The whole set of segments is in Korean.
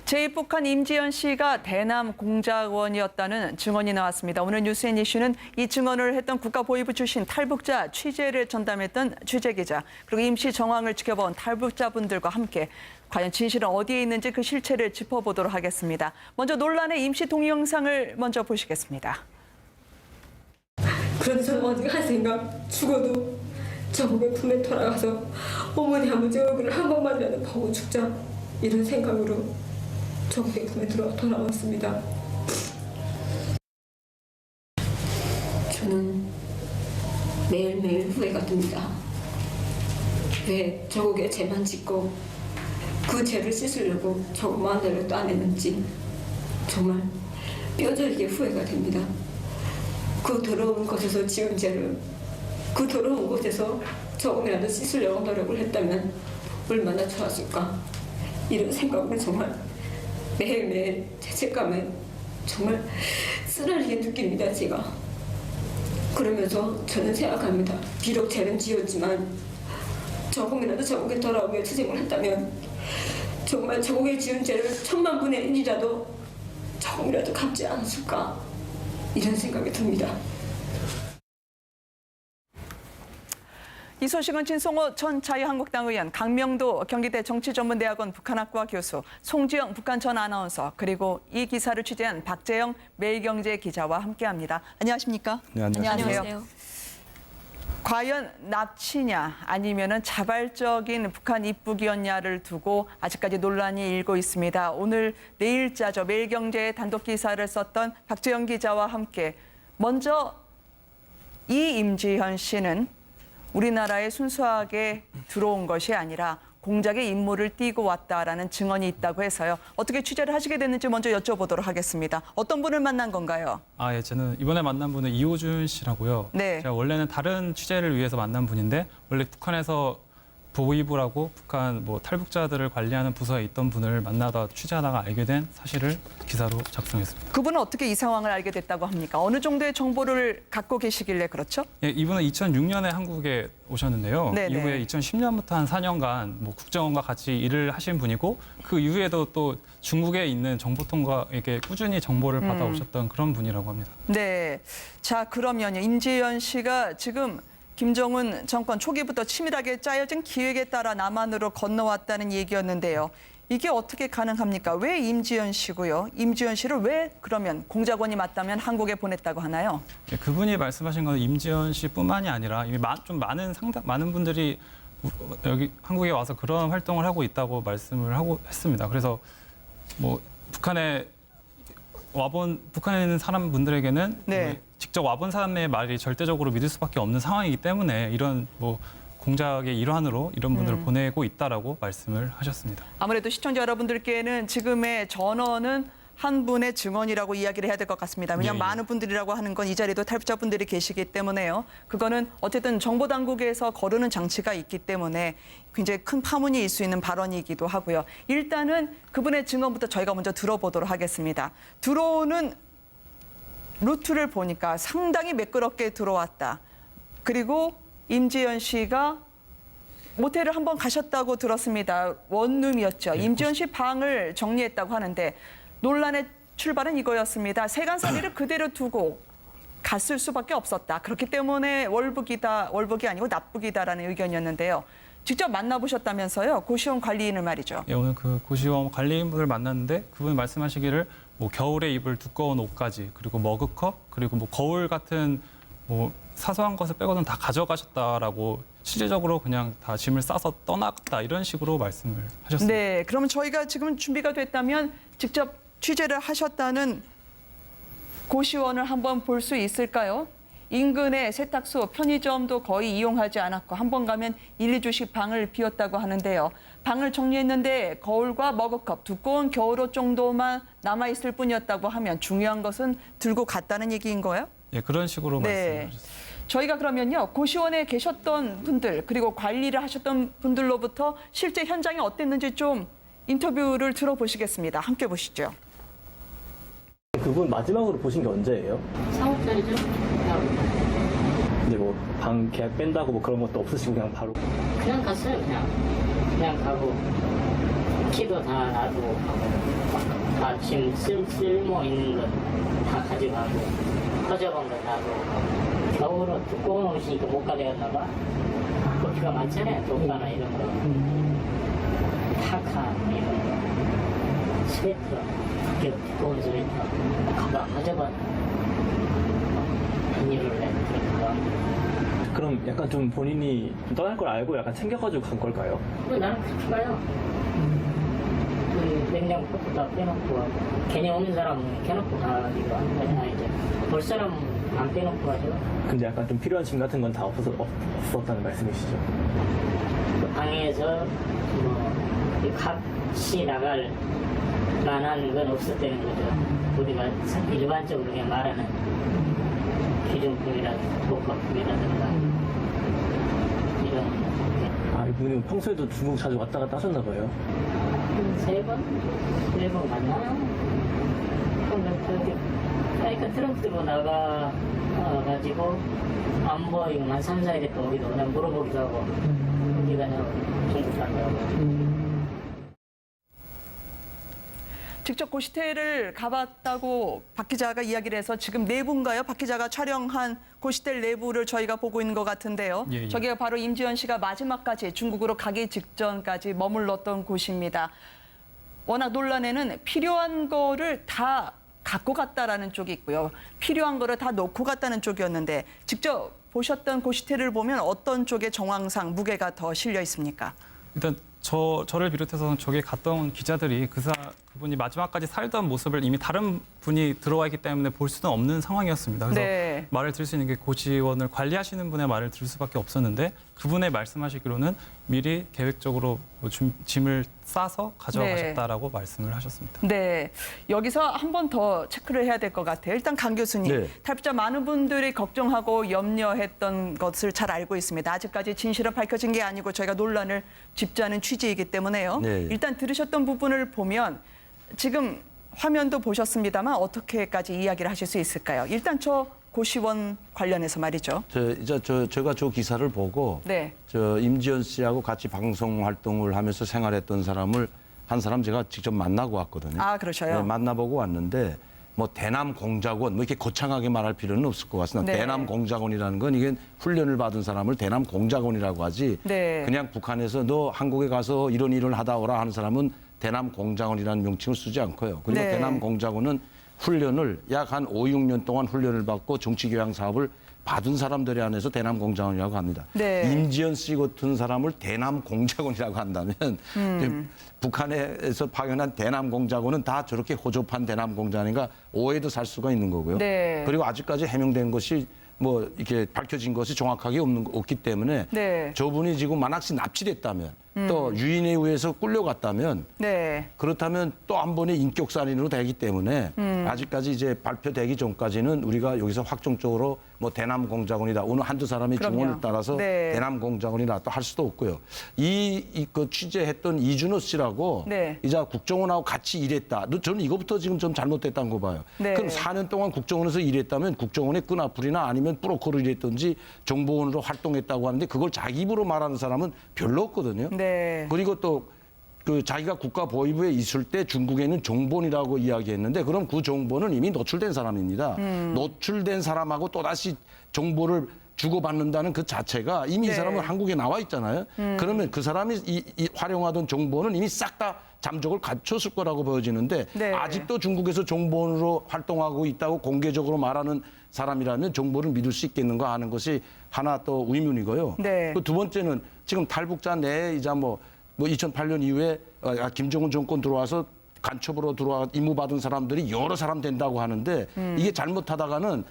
제1북한 임지연 씨가 대남 공작원이었다는 증언이 나왔습니다. 오늘 뉴스앤 이슈는 이 증언을 했던 국가보위부 출신 탈북자 취재를 전담했던 취재기자, 그리고 임시 정황을 지켜본 탈북자분들과 함께 과연 진실은 어디에 있는지 그 실체를 짚어보도록 하겠습니다. 먼저 논란의 임시 동영상을 먼저 보시겠습니다. 그런데 저는 어디 할 생각, 죽어도 저국의 품에 돌아가서 어머니 아버지 얼굴을 한 번만이라도 보고 죽자, 이런 생각으로 저국의 품에 돌아왔습니다. 저는 매일매일 후회가 됩니다. 왜 저국에 죄만 짓고 그 죄를 씻으려고 저것만 노력도 안 했는지 정말 뼈저리게 후회가 됩니다. 그 더러운 곳에서 지은 죄를, 그 더러운 곳에서 조금이라도 씻으려고 노력을 했다면 얼마나 좋았을까, 이런 생각을 정말 매일매일 죄책감에 정말 쓰라리게 느낍니다. 제가 그러면서 저는 생각합니다. 비록 죄는 지었지만 조금이라도 저국에 돌아오며 투쟁을 했다면 정말 저국에 지은 죄를 1000만분의 1이라도 조금이라도 갚지 않았을까, 이런 생각이 듭니다. 이 소식은 진성호 전 자유한국당 의원, 강명도 경기대 정치전문대학원 북한학과 교수, 송지영 북한 전 아나운서, 그리고 이 기사를 취재한 박재영 매일경제 기자와 함께합니다. 안녕하십니까? 네, 안녕하세요. 과연 납치냐 아니면은 자발적인 북한 입국이었냐를 두고 아직까지 논란이 일고 있습니다. 오늘 내일자죠. 매일경제의 단독 기사를 썼던 박재영 기자와 함께 먼저 이 임지연 씨는 우리나라에 순수하게 들어온 것이 아니라 공작의 임무를 띠고 왔다라는 증언이 있다고 해서요. 어떻게 취재를 하시게 됐는지 먼저 여쭤보도록 하겠습니다. 어떤 분을 만난 건가요? 예, 저는 이번에 만난 분은 이호준 씨라고요. 네. 제가 원래는 다른 취재를 위해서 만난 분인데 원래 북한에서 보위부라고 북한 탈북자들을 관리하는 부서에 있던 분을 만나다 취재하다가 알게 된 사실을 기사로 작성했습니다. 그분은 어떻게 이 상황을 알게 됐다고 합니까? 어느 정도의 정보를 갖고 계시길래 그렇죠? 예, 이분은 2006년에 한국에 오셨는데요. 네네. 이후에 2010년부터 한 4년간 국정원과 같이 일을 하신 분이고 그 이후에도 또 중국에 있는 정보통과에게 꾸준히 정보를 받아오셨던 그런 분이라고 합니다. 네. 자, 그러면요. 임지연 씨가 지금 김정은 정권 초기부터 치밀하게 짜여진 기획에 따라 남한으로 건너왔다는 얘기였는데요. 이게 어떻게 가능합니까? 왜 임지연 씨고요? 임지연 씨를 왜 그러면 공작원이 맞다면 한국에 보냈다고 하나요? 예, 그분이 말씀하신 건 임지연 씨뿐만이 아니라 이미 좀 많은 분들이 여기 한국에 와서 그런 활동을 하고 있다고 말씀을 했습니다. 그래서 북한에 있는 사람분들에게는 네. 직접 와본 사람의 말이 절대적으로 믿을 수밖에 없는 상황이기 때문에 이런 공작의 일환으로 이런 분들을 보내고 있다라고 말씀을 하셨습니다. 아무래도 시청자 여러분들께는 지금의 전원은 한 분의 증언이라고 이야기를 해야 될 것 같습니다. 왜냐하면 예. 많은 분들이라고 하는 건 이 자리도 탈북자분들이 계시기 때문에요. 그거는 어쨌든 정보당국에서 거르는 장치가 있기 때문에 굉장히 큰 파문이 있을 수 있는 발언이기도 하고요. 일단은 그분의 증언부터 저희가 먼저 들어보도록 하겠습니다. 들어오는 루트를 보니까 상당히 매끄럽게 들어왔다. 그리고 임지연 씨가 모텔을 한번 가셨다고 들었습니다. 원룸이었죠. 임지연 씨 방을 정리했다고 하는데 논란의 출발은 이거였습니다. 세간살이를 그대로 두고 갔을 수밖에 없었다. 그렇기 때문에 월북이 아니고 납북이다라는 의견이었는데요. 직접 만나보셨다면서요. 고시원 관리인을 말이죠. 예, 오늘 그 고시원 관리인분을 만났는데 그분이 말씀하시기를 겨울에 입을 두꺼운 옷까지 그리고 머그컵 그리고 거울 같은 사소한 것을 빼고는 다 가져가셨다라고 실질적으로 그냥 다 짐을 싸서 떠났다 이런 식으로 말씀을 하셨습니다. 네, 그러면 저희가 지금 준비가 됐다면 직접 취재를 하셨다는 고시원을 한번 볼 수 있을까요? 인근의 세탁소, 편의점도 거의 이용하지 않았고 한 번 가면 1, 2주씩 방을 비웠다고 하는데요. 방을 정리했는데 거울과 머그컵, 두꺼운 겨울옷 정도만 남아있을 뿐이었다고 하면 중요한 것은 들고 갔다는 얘기인 거예요? 예, 그런 식으로 네. 말씀하셨습니다. 저희가 그러면요. 고시원에 계셨던 분들 그리고 관리를 하셨던 분들로부터 실제 현장이 어땠는지 좀 인터뷰를 들어보시겠습니다. 함께 보시죠. 그분 마지막으로 보신 게 언제예요? 4월달이죠? 근데 방 계약 뺀다고 그런 것도 없으시고 그냥 바로 그냥 갔어요. 그냥 가고 키도 다 놔두고 가고 다 지금 쓸모 있는 것 다 가져가고 터져본 거 나도 겨울은 두꺼운 옷이니까 못 가져갔나 봐. 고추가 많잖아요. 독가나 이런 거. 파카 이런 거. 스웨터, 두꺼운 스웨터. 가방 가져갔나. 비닐을 내는 그럼 약간 좀 본인이 좀 떠날 걸 알고 약간 챙겨가지고 간 걸까요? 나는 그렇게 가요. 냉장고 다 빼놓고 가고 괜히 오는 사람은 켜놓고 가기도 하는 거잖아. 이제 볼 사람은 안 빼놓고 가죠. 근데 약간 좀 필요한 짐 같은 건 다 없었다는 말씀이시죠? 그 방에서 뭐 같이 나갈 만한 건 없었다는 거죠. 우리가 일반적으로 그냥 말하는 기존품이라든가 복합품이라든가 이런. 아, 이분은 평소에도 중국 자주 왔다 갔다 하셨나 봐요. 세 번 만나요? 그러니까 트렁크 들고 나가가지고 안 보이고 한 3, 4일 있다 오기도 그냥 물어보기도 하고 어디가 중국 간다고. 직접 고시텔을 가봤다고 박 기자가 이야기를 해서 지금 내부인가요? 박 기자가 촬영한 고시텔 내부를 저희가 보고 있는 것 같은데요. 예, 예. 저기가 바로 임지연 씨가 마지막까지 중국으로 가기 직전까지 머물렀던 곳입니다. 워낙 논란에는 필요한 거를 다 갖고 갔다라는 쪽이 있고요. 필요한 거를 다 놓고 갔다는 쪽이었는데 직접 보셨던 고시텔을 보면 어떤 쪽의 정황상 무게가 더 실려 있습니까? 일단 저를 비롯해서 저기 갔던 기자들이 그분이 마지막까지 살던 모습을 이미 다른 분이 들어와 있기 때문에 볼 수는 없는 상황이었습니다. 그래서 네. 말을 들을 수 있는 게 고시원을 관리하시는 분의 말을 들을 수밖에 없었는데 그분의 말씀하시기로는 미리 계획적으로 뭐 짐을 싸서 가져가셨다라고 말씀을 하셨습니다. 네, 여기서 한 번 더 체크를 해야 될 것 같아요. 일단 강 교수님, 네. 탈북자 많은 분들이 걱정하고 염려했던 것을 잘 알고 있습니다. 아직까지 진실은 밝혀진 게 아니고 저희가 논란을 짚자는 취지이기 때문에요. 네. 일단 들으셨던 부분을 보면 지금 화면도 보셨습니다만 어떻게까지 이야기를 하실 수 있을까요? 일단 저 고시원 관련해서 말이죠. 제가 저 기사를 보고 네. 저 임지연 씨하고 같이 방송 활동을 하면서 생활했던 사람을 한 사람 제가 직접 만나고 왔거든요. 아, 그러셔요? 네, 만나보고 왔는데 뭐 대남 공작원 뭐 이렇게 거창하게 말할 필요는 없을 것 같습니다. 네. 대남 공작원이라는 건 이게 훈련을 받은 사람을 대남 공작원이라고 하지. 네. 그냥 북한에서 너 한국에 가서 이런 일을 하다 오라 하는 사람은 대남 공작원이라는 명칭을 쓰지 않고요. 그리고 네. 대남 공작원은 훈련을 약 한 5, 6년 동안 훈련을 받고 정치교양 사업을 받은 사람들에 한해서 대남 공작원이라고 합니다. 네. 임지연 씨 같은 사람을 대남 공작원이라고 한다면 북한에서 파견한 대남 공작원은 다 저렇게 호접한 대남 공작원인가 오해도 살 수가 있는 거고요. 네. 그리고 아직까지 해명된 것이 뭐 이렇게 밝혀진 것이 정확하게 없기 때문에 네. 저분이 지금 만약시 납치됐다면 또 유인에 의해서 끌려갔다면 네. 그렇다면 또 한 번의 인격살인으로 되기 때문에 아직까지 이제 발표되기 전까지는 우리가 여기서 확정적으로 뭐 대남 공작원이다. 어느 한두 사람의 그럼요. 증언에 따라서 네. 대남 공작원이다 또 할 수도 없고요. 그 취재했던 이준호 씨라고 네. 이제 국정원하고 같이 일했다. 저는 이거부터 지금 좀 잘못됐다는 거 봐요. 네. 그럼 4년 동안 국정원에서 일했다면 국정원의 끈앞풀이나 아니면 브로커로 일했든지 정보원으로 활동했다고 하는데 그걸 자기 입으로 말하는 사람은 별로 없거든요. 네. 그리고 또 그 자기가 국가보위부에 있을 때 중국에는 정보원이라고 이야기했는데 그럼 그 정보는 이미 노출된 사람입니다. 노출된 사람하고 또다시 정보를 주고받는다는 그 자체가 이미 네. 이 사람은 한국에 나와 있잖아요. 그러면 그 사람이 이 활용하던 정보는 이미 싹 다 잠적을 갖췄을 거라고 보여지는데 네. 아직도 중국에서 정보원으로 활동하고 있다고 공개적으로 말하는 사람이라면 정보를 믿을 수 있겠는가 하는 것이 하나 또 의문이고요. 네. 그 두 번째는 지금 탈북자 내에 이제 뭐 2008년 이후에 김정은 정권 들어와서 간첩으로 들어와 임무받은 사람들이 여러 사람 된다고 하는데 이게 잘못하다가는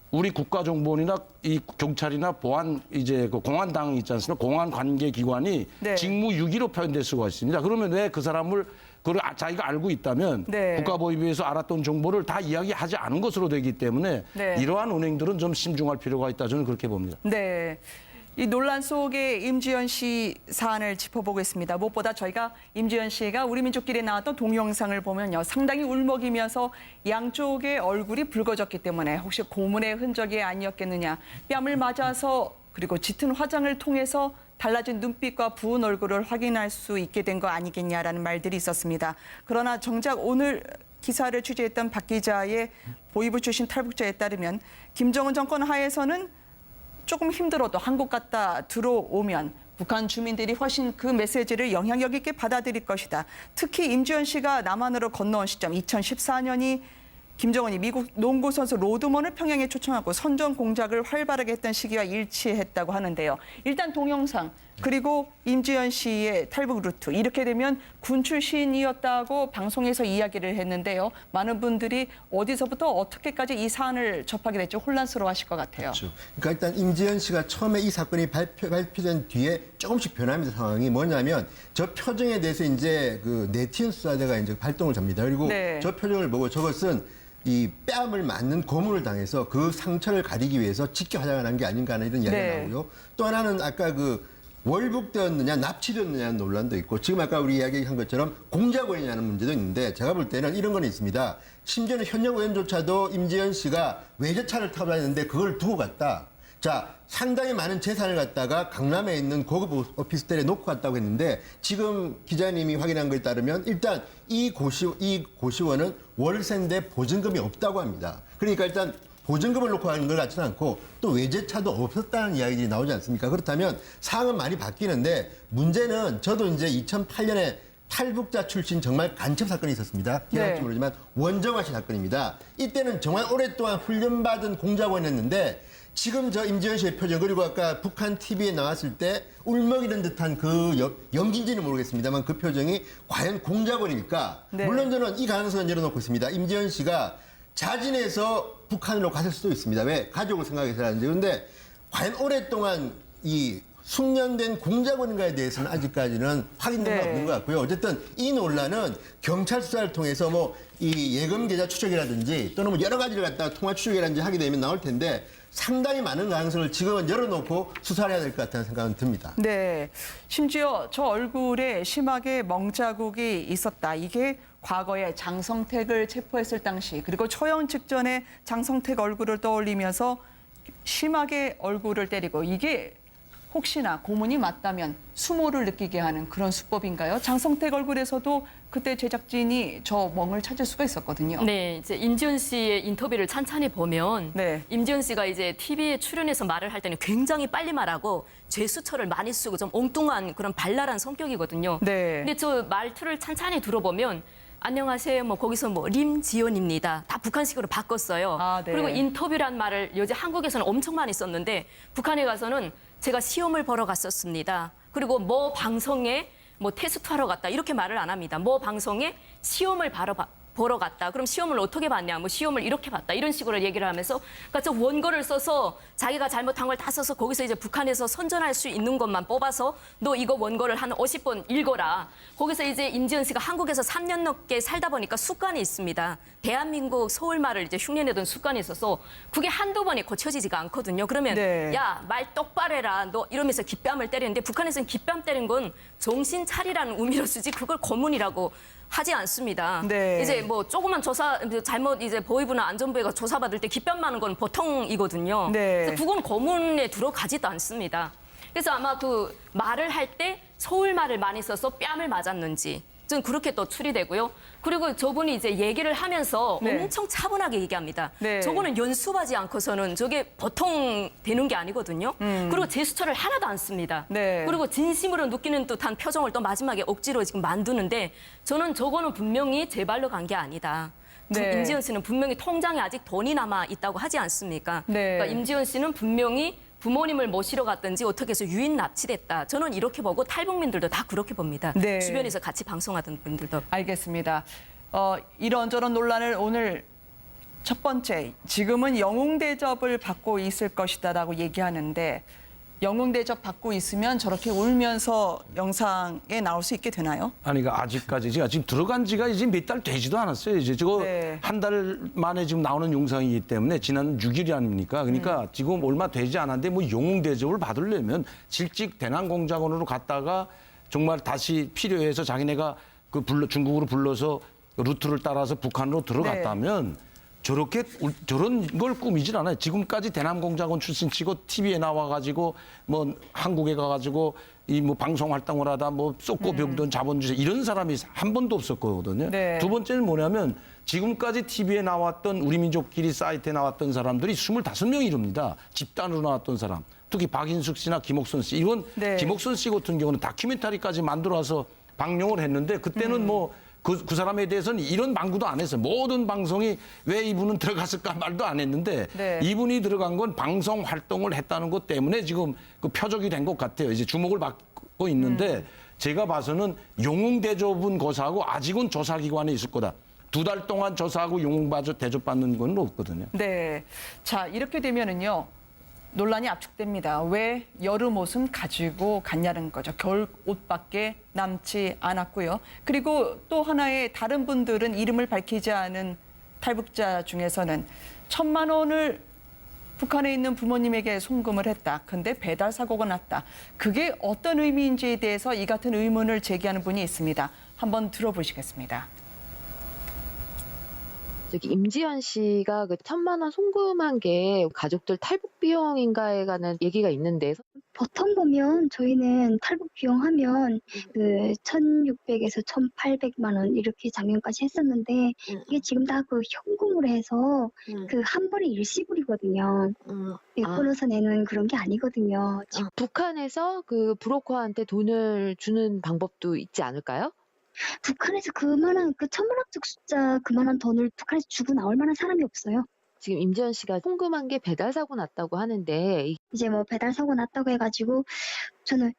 우리 국가정보원이나 이 경찰이나 보안 이제 그 공안당이 있지 않습니까? 공안 관계 기관이 네. 직무유기로 표현될 수가 있습니다. 그러면 왜 그 사람을 그걸 자기가 알고 있다면 네. 국가보위부에서 알았던 정보를 다 이야기하지 않은 것으로 되기 때문에 네. 이러한 은행들은 좀 신중할 필요가 있다. 저는 그렇게 봅니다. 네. 이 논란 속에 임지연 씨 사안을 짚어보고 있습니다. 무엇보다 저희가 임지연 씨가 우리 민족끼리 나왔던 동영상을 보면요. 상당히 울먹이면서 양쪽의 얼굴이 붉어졌기 때문에 혹시 고문의 흔적이 아니었겠느냐. 뺨을 맞아서 그리고 짙은 화장을 통해서 달라진 눈빛과 부은 얼굴을 확인할 수 있게 된 거 아니겠냐라는 말들이 있었습니다. 그러나 정작 오늘 기사를 취재했던 박 기자의 보위부 출신 탈북자에 따르면 김정은 정권 하에서는 조금 힘들어도 한국 갔다 들어오면 북한 주민들이 훨씬 그 메시지를 영향력 있게 받아들일 것이다. 특히 임지연 씨가 남한으로 건너온 시점 2014년이 김정은이 미국 농구 선수 로드먼을 평양에 초청하고 선전 공작을 활발하게 했던 시기와 일치했다고 하는데요. 일단 동영상 그리고 임지연 씨의 탈북 루트 이렇게 되면 군 출신이었다고 방송에서 이야기를 했는데요. 많은 분들이 어디서부터 어떻게까지 이 사안을 접하게 될지 혼란스러워하실 것 같아요. 그렇죠. 그러니까 일단 임지연 씨가 처음에 이 사건이 발표된 뒤에 조금씩 변합니다. 상황이 뭐냐면 저 표정에 대해서 이제 그 네티즌 수사대가 이제 발동을 잡니다. 그리고 네. 저 표정을 보고 저것은 이 뺨을 맞는 고문을 당해서 그 상처를 가리기 위해서 직접 화장을 한 게 아닌가 하는 이런 이야기가 네. 나오고요. 또 하나는 아까 그 월북되었느냐 납치되었느냐는 논란도 있고 지금 아까 우리 이야기한 것처럼 공작원이냐는 문제도 있는데 제가 볼 때는 이런 건 있습니다. 심지어는 현역 의원조차도 임지연 씨가 외제차를 타고 다녔는데 그걸 두고 갔다. 자, 상당히 많은 재산을 갖다가 강남에 있는 고급 오피스텔에 놓고 갔다고 했는데 지금 기자님이 확인한 것에 따르면 일단 이 고시원은 월세인데 보증금이 없다고 합니다. 그러니까 일단 보증금을 놓고 가는 것 같지는 않고 또 외제차도 없었다는 이야기들이 나오지 않습니까? 그렇다면 상황은 많이 바뀌는데 문제는 저도 이제 2008년에 탈북자 출신 정말 간첩 사건이 있었습니다. 기억할지 모르지만 원정화 씨 사건입니다. 이때는 정말 오랫동안 훈련받은 공작원이었는데 지금 저 임지연 씨의 표정 그리고 아까 북한 TV에 나왔을 때 울먹이는 듯한 그 연기인지는 모르겠습니다만 그 표정이 과연 공작원일까? 네. 물론 저는 이 가능성은 열어놓고 있습니다. 임지연 씨가 자진해서 북한으로 갔을 수도 있습니다. 왜? 가족을 생각해서라든지. 그런데 과연 오랫동안 이 숙련된 공작원인가에 대해서는 아직까지는 확인된 바 네. 없는 것 같고요. 어쨌든 이 논란은 경찰 수사를 통해서 뭐 이 예금 계좌 추적이라든지 또는 뭐 여러 가지를 갖다가 통화 추적이라든지 하게 되면 나올 텐데 상당히 많은 가능성을 지금은 열어놓고 수사를 해야 될 것 같다는 생각은 듭니다. 네. 심지어 저 얼굴에 심하게 멍자국이 있었다. 이게 과거에 장성택을 체포했을 당시 그리고 초영 직전에 장성택 얼굴을 떠올리면서 심하게 얼굴을 때리고 이게 혹시나 고문이 맞다면 수모를 느끼게 하는 그런 수법인가요? 장성택 얼굴에서도 그때 제작진이 저 멍을 찾을 수가 있었거든요. 네, 이제 임지연 씨의 인터뷰를 찬찬히 보면 네. 임지연 씨가 이제 TV에 출연해서 말을 할 때는 굉장히 빨리 말하고 죄수처를 많이 쓰고 좀 엉뚱한 그런 발랄한 성격이거든요. 네. 근데 저 말투를 찬찬히 들어보면 안녕하세요. 뭐 거기서 뭐 림지연입니다. 다 북한식으로 바꿨어요. 아, 네. 그리고 인터뷰란 말을 여제 한국에서는 엄청 많이 썼는데 북한에 가서는 제가 시험을 보러 갔었습니다. 그리고 뭐 방송에 뭐 테스트하러 갔다 이렇게 말을 안 합니다. 뭐 방송에 시험을 보러 갔다. 그럼 시험을 어떻게 봤냐? 뭐 시험을 이렇게 봤다. 이런 식으로 얘기를 하면서 그러니까 저 원고를 써서 자기가 잘못한 걸 다 써서 거기서 이제 북한에서 선전할 수 있는 것만 뽑아서 너 이거 원고를 한 50번 읽어라. 거기서 이제 임지연 씨가 한국에서 3년 넘게 살다 보니까 습관이 있습니다. 대한민국 서울말을 이제 흉내내던 습관이 있어서 그게 한두 번이 고쳐지지가 않거든요. 그러면 네. 야, 말 똑바로 해라. 너 이러면서 귓뺨을 때리는데 북한에서는 귓뺨 때린 건 정신 차리라는 의미로 쓰지 그걸 고문이라고 하지 않습니다. 네. 이제 뭐 조그만 조사 잘못 이제 보위부나 안전부가 조사받을 때 귓뺨 마는 건 보통이거든요. 네. 그래서 그건 고문에 들어가지도 않습니다. 그래서 아마 그 말을 할 때 서울말을 많이 써서 뺨을 맞았는지 좀 그렇게 또 추리되고요. 그리고 저분이 이제 얘기를 하면서 네. 엄청 차분하게 얘기합니다. 네. 저거는 연습하지 않고서는 저게 보통 되는 게 아니거든요. 그리고 제스처를 하나도 안 씁니다. 네. 그리고 진심으로 느끼는 듯한 표정을 또 마지막에 억지로 지금 만드는데 저는 저거는 분명히 제 발로 간 게 아니다. 네. 임지연 씨는 분명히 통장에 아직 돈이 남아 있다고 하지 않습니까? 네. 그러니까 임지연 씨는 분명히 부모님을 모시러 갔든지 어떻게 해서 유인 납치됐다. 저는 이렇게 보고 탈북민들도 다 그렇게 봅니다. 네. 주변에서 같이 방송하던 분들도. 알겠습니다. 이런저런 논란을 오늘 첫 번째, 지금은 영웅 대접을 받고 있을 것이다라고 얘기하는데 영웅 대접 받고 있으면 저렇게 울면서 영상에 나올 수 있게 되나요? 아니, 그러니까 아직까지 제가 지금 들어간 지가 이제 몇 달 되지도 않았어요. 이제 저거 네. 한 달 만에 지금 나오는 영상이기 때문에 지난 6일이 아닙니까? 그러니까 지금 얼마 되지 않았는데 뭐 영웅 대접을 받으려면 실직 대남공작원으로 갔다가 정말 다시 필요해서 자기네가 그 중국으로 불러서 루트를 따라서 북한으로 들어갔다면 저런 걸 꾸미질 않아요. 지금까지 대남공작원 출신치고 TV에 나와가지고 뭐 한국에 가가지고 이 뭐 방송 활동을 하다 뭐 쏟고 병든 자본주의 이런 사람이 한 번도 없었거든요. 네. 두 번째는 뭐냐면 지금까지 TV에 나왔던 우리 민족끼리 사이트에 나왔던 사람들이 25명이 이릅니다. 집단으로 나왔던 사람. 특히 박인숙 씨나 김옥선 씨. 이건 네. 김옥선 씨 같은 경우는 다큐멘터리까지 만들어서 방영을 했는데 그때는 뭐 그 사람에 대해서는 이런 망구도 안 했어요. 모든 방송이 왜 이분은 들어갔을까 말도 안 했는데 네. 이분이 들어간 건 방송 활동을 했다는 것 때문에 지금 그 표적이 된 것 같아요. 이제 주목을 받고 있는데 제가 봐서는 영웅 대접은 고사하고 아직은 조사기관에 있을 거다. 2달 동안 조사하고 영웅 대접받는 건 없거든요. 네. 자, 이렇게 되면은요. 논란이 압축됩니다. 왜 여름 옷은 가지고 갔냐는 거죠. 겨울 옷밖에 남지 않았고요. 그리고 또 하나의 다른 분들은 이름을 밝히지 않은 탈북자 중에서는 1,000만 원을 북한에 있는 부모님에게 송금을 했다. 근데 배달 사고가 났다. 그게 어떤 의미인지에 대해서 이 같은 의문을 제기하는 분이 있습니다. 한번 들어보시겠습니다. 저기 임지연 씨가 그 1,000만 원 송금한 게 가족들 탈북 비용인가에 관한 얘기가 있는데 보통 보면 저희는 탈북 비용하면 그 1,600에서 1,800만 원 이렇게 작년까지 했었는데 이게 지금 다 그 현금으로 해서 그 한 번에 일시불이거든요. 끊어서 내는 그런 게 아니거든요. 북한에서 그 브로커한테 돈을 주는 방법도 있지 않을까요? 북한에서 그만한 그 천문학적 숫자 그만한 돈을 북한에서 주고 나올 만한 사람이 없어요. 지금 임지연 씨가 송금한 게 배달 사고 났다고 하는데 이제 뭐 배달 사고 났다고 해가지고 저는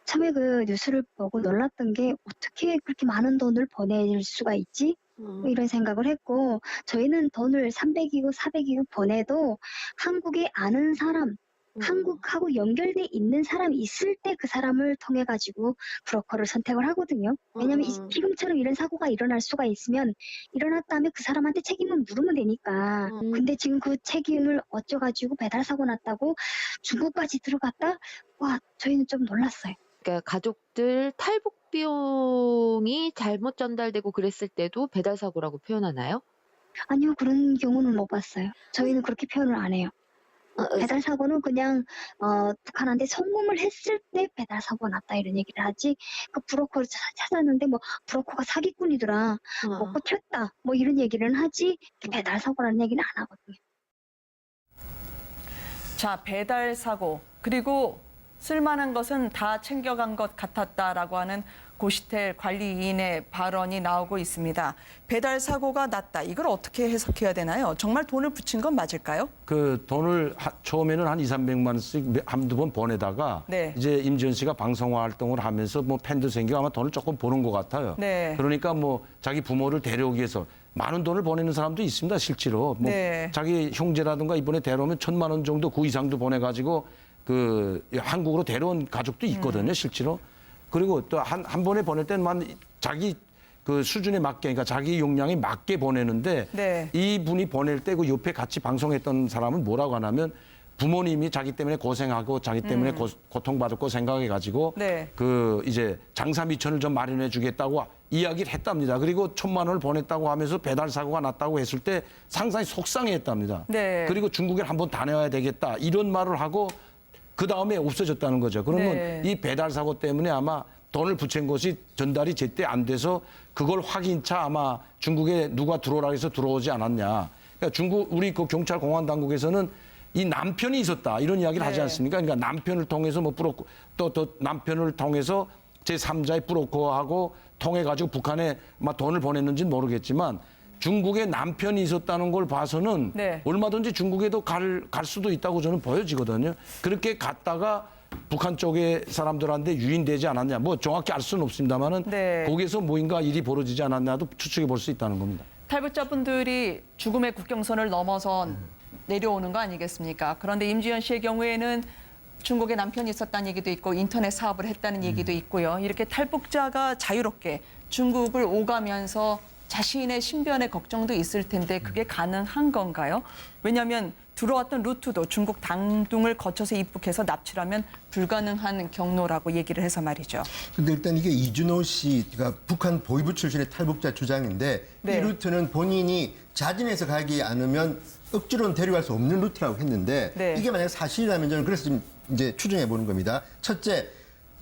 처음에 그 뉴스를 보고 놀랐던 게 어떻게 그렇게 많은 돈을 보낼 수가 있지? 이런 생각을 했고 저희는 돈을 300이고 400이고 보내도 한국에 아는 사람 한국하고 연결돼 있는 사람이 있을 때 그 사람을 통해 가지고 브로커를 선택을 하거든요. 왜냐하면 지금처럼 이런 사고가 일어날 수가 있으면 일어났다면 그 사람한테 책임을 물으면 되니까. 근데 지금 그 책임을 어쩌가지고 배달 사고 났다고 중국까지 들어갔다? 와 저희는 좀 놀랐어요. 그러니까 가족들 탈북 비용이 잘못 전달되고 그랬을 때도 배달 사고라고 표현하나요? 아니요 그런 경우는 못 봤어요. 저희는 그렇게 표현을 안 해요. 배달 사고는 그냥 북한한테 송금을 했을 때 배달 사고가 났다 이런 얘기를 하지 그 브로커를 찾았는데 뭐 브로커가 사기꾼이더라 먹고 튀었다 뭐 이런 얘기를 하지 배달 사고라는 얘기는 안 하거든요. 자, 배달 사고 그리고 쓸만한 것은 다 챙겨간 것 같았다라고 하는 고시텔 관리인의 발언이 나오고 있습니다. 배달 사고가 났다. 이걸 어떻게 해석해야 되나요? 정말 돈을 붙인 건 맞을까요? 그 돈을 처음에는 한 200~300만 원씩 한두 번 보내다가 네. 이제 임지연 씨가 방송 활동을 하면서 뭐 팬도 생기고 아마 돈을 조금 버는 것 같아요. 네. 그러니까 뭐 자기 부모를 데려오기 위해서 많은 돈을 보내는 사람도 있습니다. 실제로. 뭐 네. 자기 형제라든가 이번에 데려오면 1,000만 원 정도 그 이상도 보내가지고 그 한국으로 데려온 가족도 있거든요. 실제로. 그리고 또 한 번에 보낼 때는 자기 그 수준에 맞게, 그러니까 자기 용량에 맞게 보내는데 네. 이분이 보낼 때 그 옆에 같이 방송했던 사람은 뭐라고 하냐면 부모님이 자기 때문에 고생하고 자기 때문에 고통받을 거 생각해가지고 네. 그 이제 장사 미천을 좀 마련해 주겠다고 이야기를 했답니다. 그리고 1,000만 원을 보냈다고 하면서 배달 사고가 났다고 했을 때 상당히 속상해했답니다. 네. 그리고 중국에 한번 다녀와야 되겠다 이런 말을 하고 그 다음에 없어졌다는 거죠. 그러면 네. 이 배달 사고 때문에 아마 돈을 붙인 것이 전달이 제때 안 돼서 그걸 확인차 아마 중국에 누가 들어오라 해서 들어오지 않았냐. 그러니까 우리 그 경찰 공안 당국에서는 이 남편이 있었다 이런 이야기를 하지 네. 않습니까? 그러니까 남편을 통해서 뭐 브로커 또 남편을 통해서 제3자의 브로커하고 통해 가지고 북한에 막 돈을 보냈는지는 모르겠지만 중국에 남편이 있었다는 걸 봐서는 네. 얼마든지 중국에도 갈 수도 있다고 저는 보여지거든요. 그렇게 갔다가 북한 쪽의 사람들한테 유인되지 않았냐. 뭐 정확히 알 수는 없습니다만은 네. 거기에서 뭐인가 일이 벌어지지 않았냐도 추측해 볼 수 있다는 겁니다. 탈북자분들이 죽음의 국경선을 넘어선 내려오는 거 아니겠습니까? 그런데 임지연 씨의 경우에는 중국에 남편이 있었다는 얘기도 있고 인터넷 사업을 했다는 얘기도 있고요. 이렇게 탈북자가 자유롭게 중국을 오가면서 자신의 신변의 걱정도 있을 텐데 그게 가능한 건가요? 왜냐하면 들어왔던 루트도 중국 당둥을 거쳐서 입국해서 납치라면 불가능한 경로라고 얘기를 해서 말이죠. 근데 일단 이게 이준호 씨가 북한 보위부 출신의 탈북자 주장인데 네. 이 루트는 본인이 자진해서 가기 않으면 억지로는 데려갈 수 없는 루트라고 했는데 네. 이게 만약 사실이라면 저는 그래서 지금 이제 추정해 보는 겁니다. 첫째,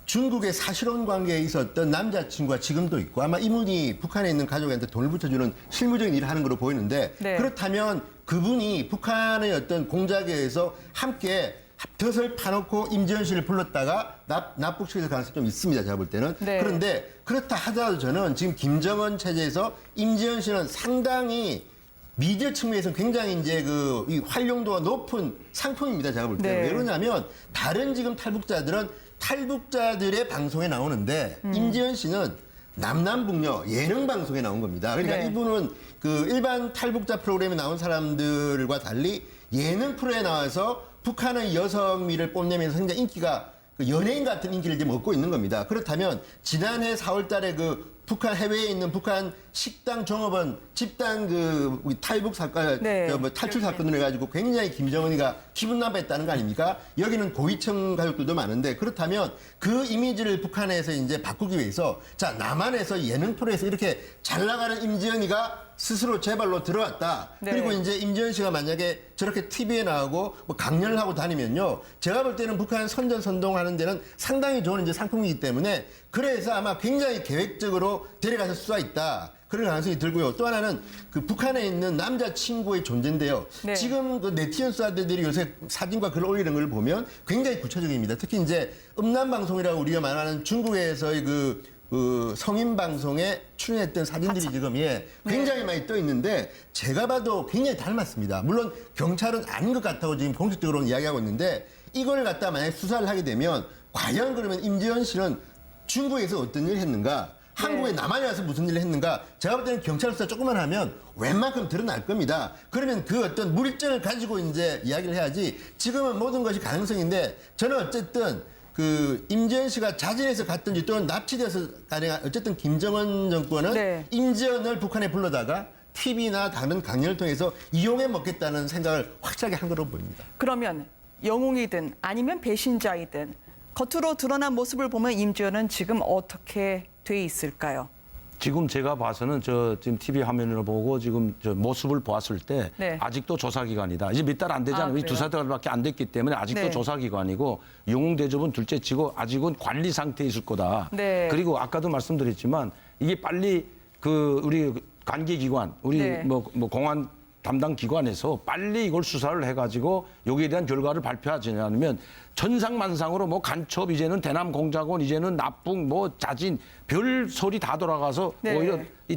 중국의 사실혼 관계에 있었던 남자친구가 지금도 있고 아마 이분이 북한에 있는 가족한테 돈을 붙여주는 실무적인 일을 하는 걸로 보이는데 네. 그렇다면 그분이 북한의 어떤 공작에서 함께 덫을 파놓고 임지연 씨를 불렀다가 납북시킬 가능성이 좀 있습니다. 제가 볼 때는. 네. 그런데 그렇다 하더라도 저는 지금 김정은 체제에서 임지연 씨는 상당히 미디어 측면에서 굉장히 이제 이 활용도가 높은 상품입니다. 제가 볼 때는. 네. 왜 그러냐면 다른 지금 탈북자들은 탈북자들의 방송에 나오는데 임지연 씨는 남남북녀 예능 방송에 나온 겁니다. 그러니까 네. 이분은 그 일반 탈북자 프로그램에 나온 사람들과 달리 예능 프로에 나와서 북한의 여성미를 뽐내면서 굉장히 인기가 그 연예인 같은 인기를 지금 얻고 있는 겁니다. 그렇다면 지난해 4월 달에 그 북한 해외에 있는 북한 식당 종업원 집단 우리 탈북 사건, 네. 탈출 사건을 해가지고 굉장히 김정은이가 기분 나빠했다는 거 아닙니까? 여기는 고위층 가족들도 많은데 그렇다면 그 이미지를 북한에서 이제 바꾸기 위해서 자 남한에서 예능 프로에서 이렇게 잘 나가는 임지연이가 스스로 재발로 들어왔다. 네. 그리고 이제 임지연 씨가 만약에 저렇게 TV에 나오고 뭐 강연을 하고 다니면요. 제가 볼 때는 북한 선전선동하는 데는 상당히 좋은 이제 상품이기 때문에 그래서 아마 굉장히 계획적으로 데려가실 수가 있다. 그런 가능성이 들고요. 또 하나는 그 북한에 있는 남자친구의 존재인데요. 네. 지금 지금 그 네티즌들이 요새 사진과 글을 올리는 걸 보면 굉장히 구체적입니다. 특히 이제 음란방송이라고 우리가 말하는 중국에서의 그 성인 방송에 출연했던 사진들이 지금 굉장히 많이 떠 있는데 제가 봐도 굉장히 닮았습니다. 물론 경찰은 아닌 것 같다고 지금 공식적으로는 이야기하고 있는데 이걸 갖다 만약에 수사를 하게 되면 과연 그러면 임지연 씨는 중국에서 어떤 일을 했는가? 한국에 남한에 와서 무슨 일을 했는가? 제가 볼 때는 경찰 수사 조금만 하면 웬만큼 드러날 겁니다. 그러면 그 어떤 물증을 가지고 이제 이야기를 해야지 지금은 모든 것이 가능성인데 저는 어쨌든 그 임지연 씨가 자진해서 갔든지 또는 납치돼서 가능한 어쨌든 김정은 정권은 네. 임지연을 북한에 불러다가 TV나 다른 강연을 통해서 이용해 먹겠다는 생각을 확실하게 한 거로 보입니다. 그러면 영웅이든 아니면 배신자이든 겉으로 드러난 모습을 보면 임지연은 지금 어떻게 돼 있을까요? 지금 제가 봐서는 지금 TV 화면을 보고 지금 저 모습을 보았을 때 네. 아직도 조사 기간이다. 이제 몇 달 안 되잖아요. 그래요? 두세 달밖에 안 됐기 때문에 아직도 네. 조사 기간이고 영웅 대접은 둘째치고 아직은 관리 상태에 있을 거다. 네. 그리고 아까도 말씀드렸지만 이게 빨리 우리 관계기관, 우리 네. 뭐 공안 담당 기관에서 빨리 이걸 수사를 해가지고 여기에 대한 결과를 발표하지 않으면 천상만상으로 뭐 간첩 이제는 대남공작원 이제는 납북 뭐 자진 별 소리 다 돌아가서 네. 오히려 이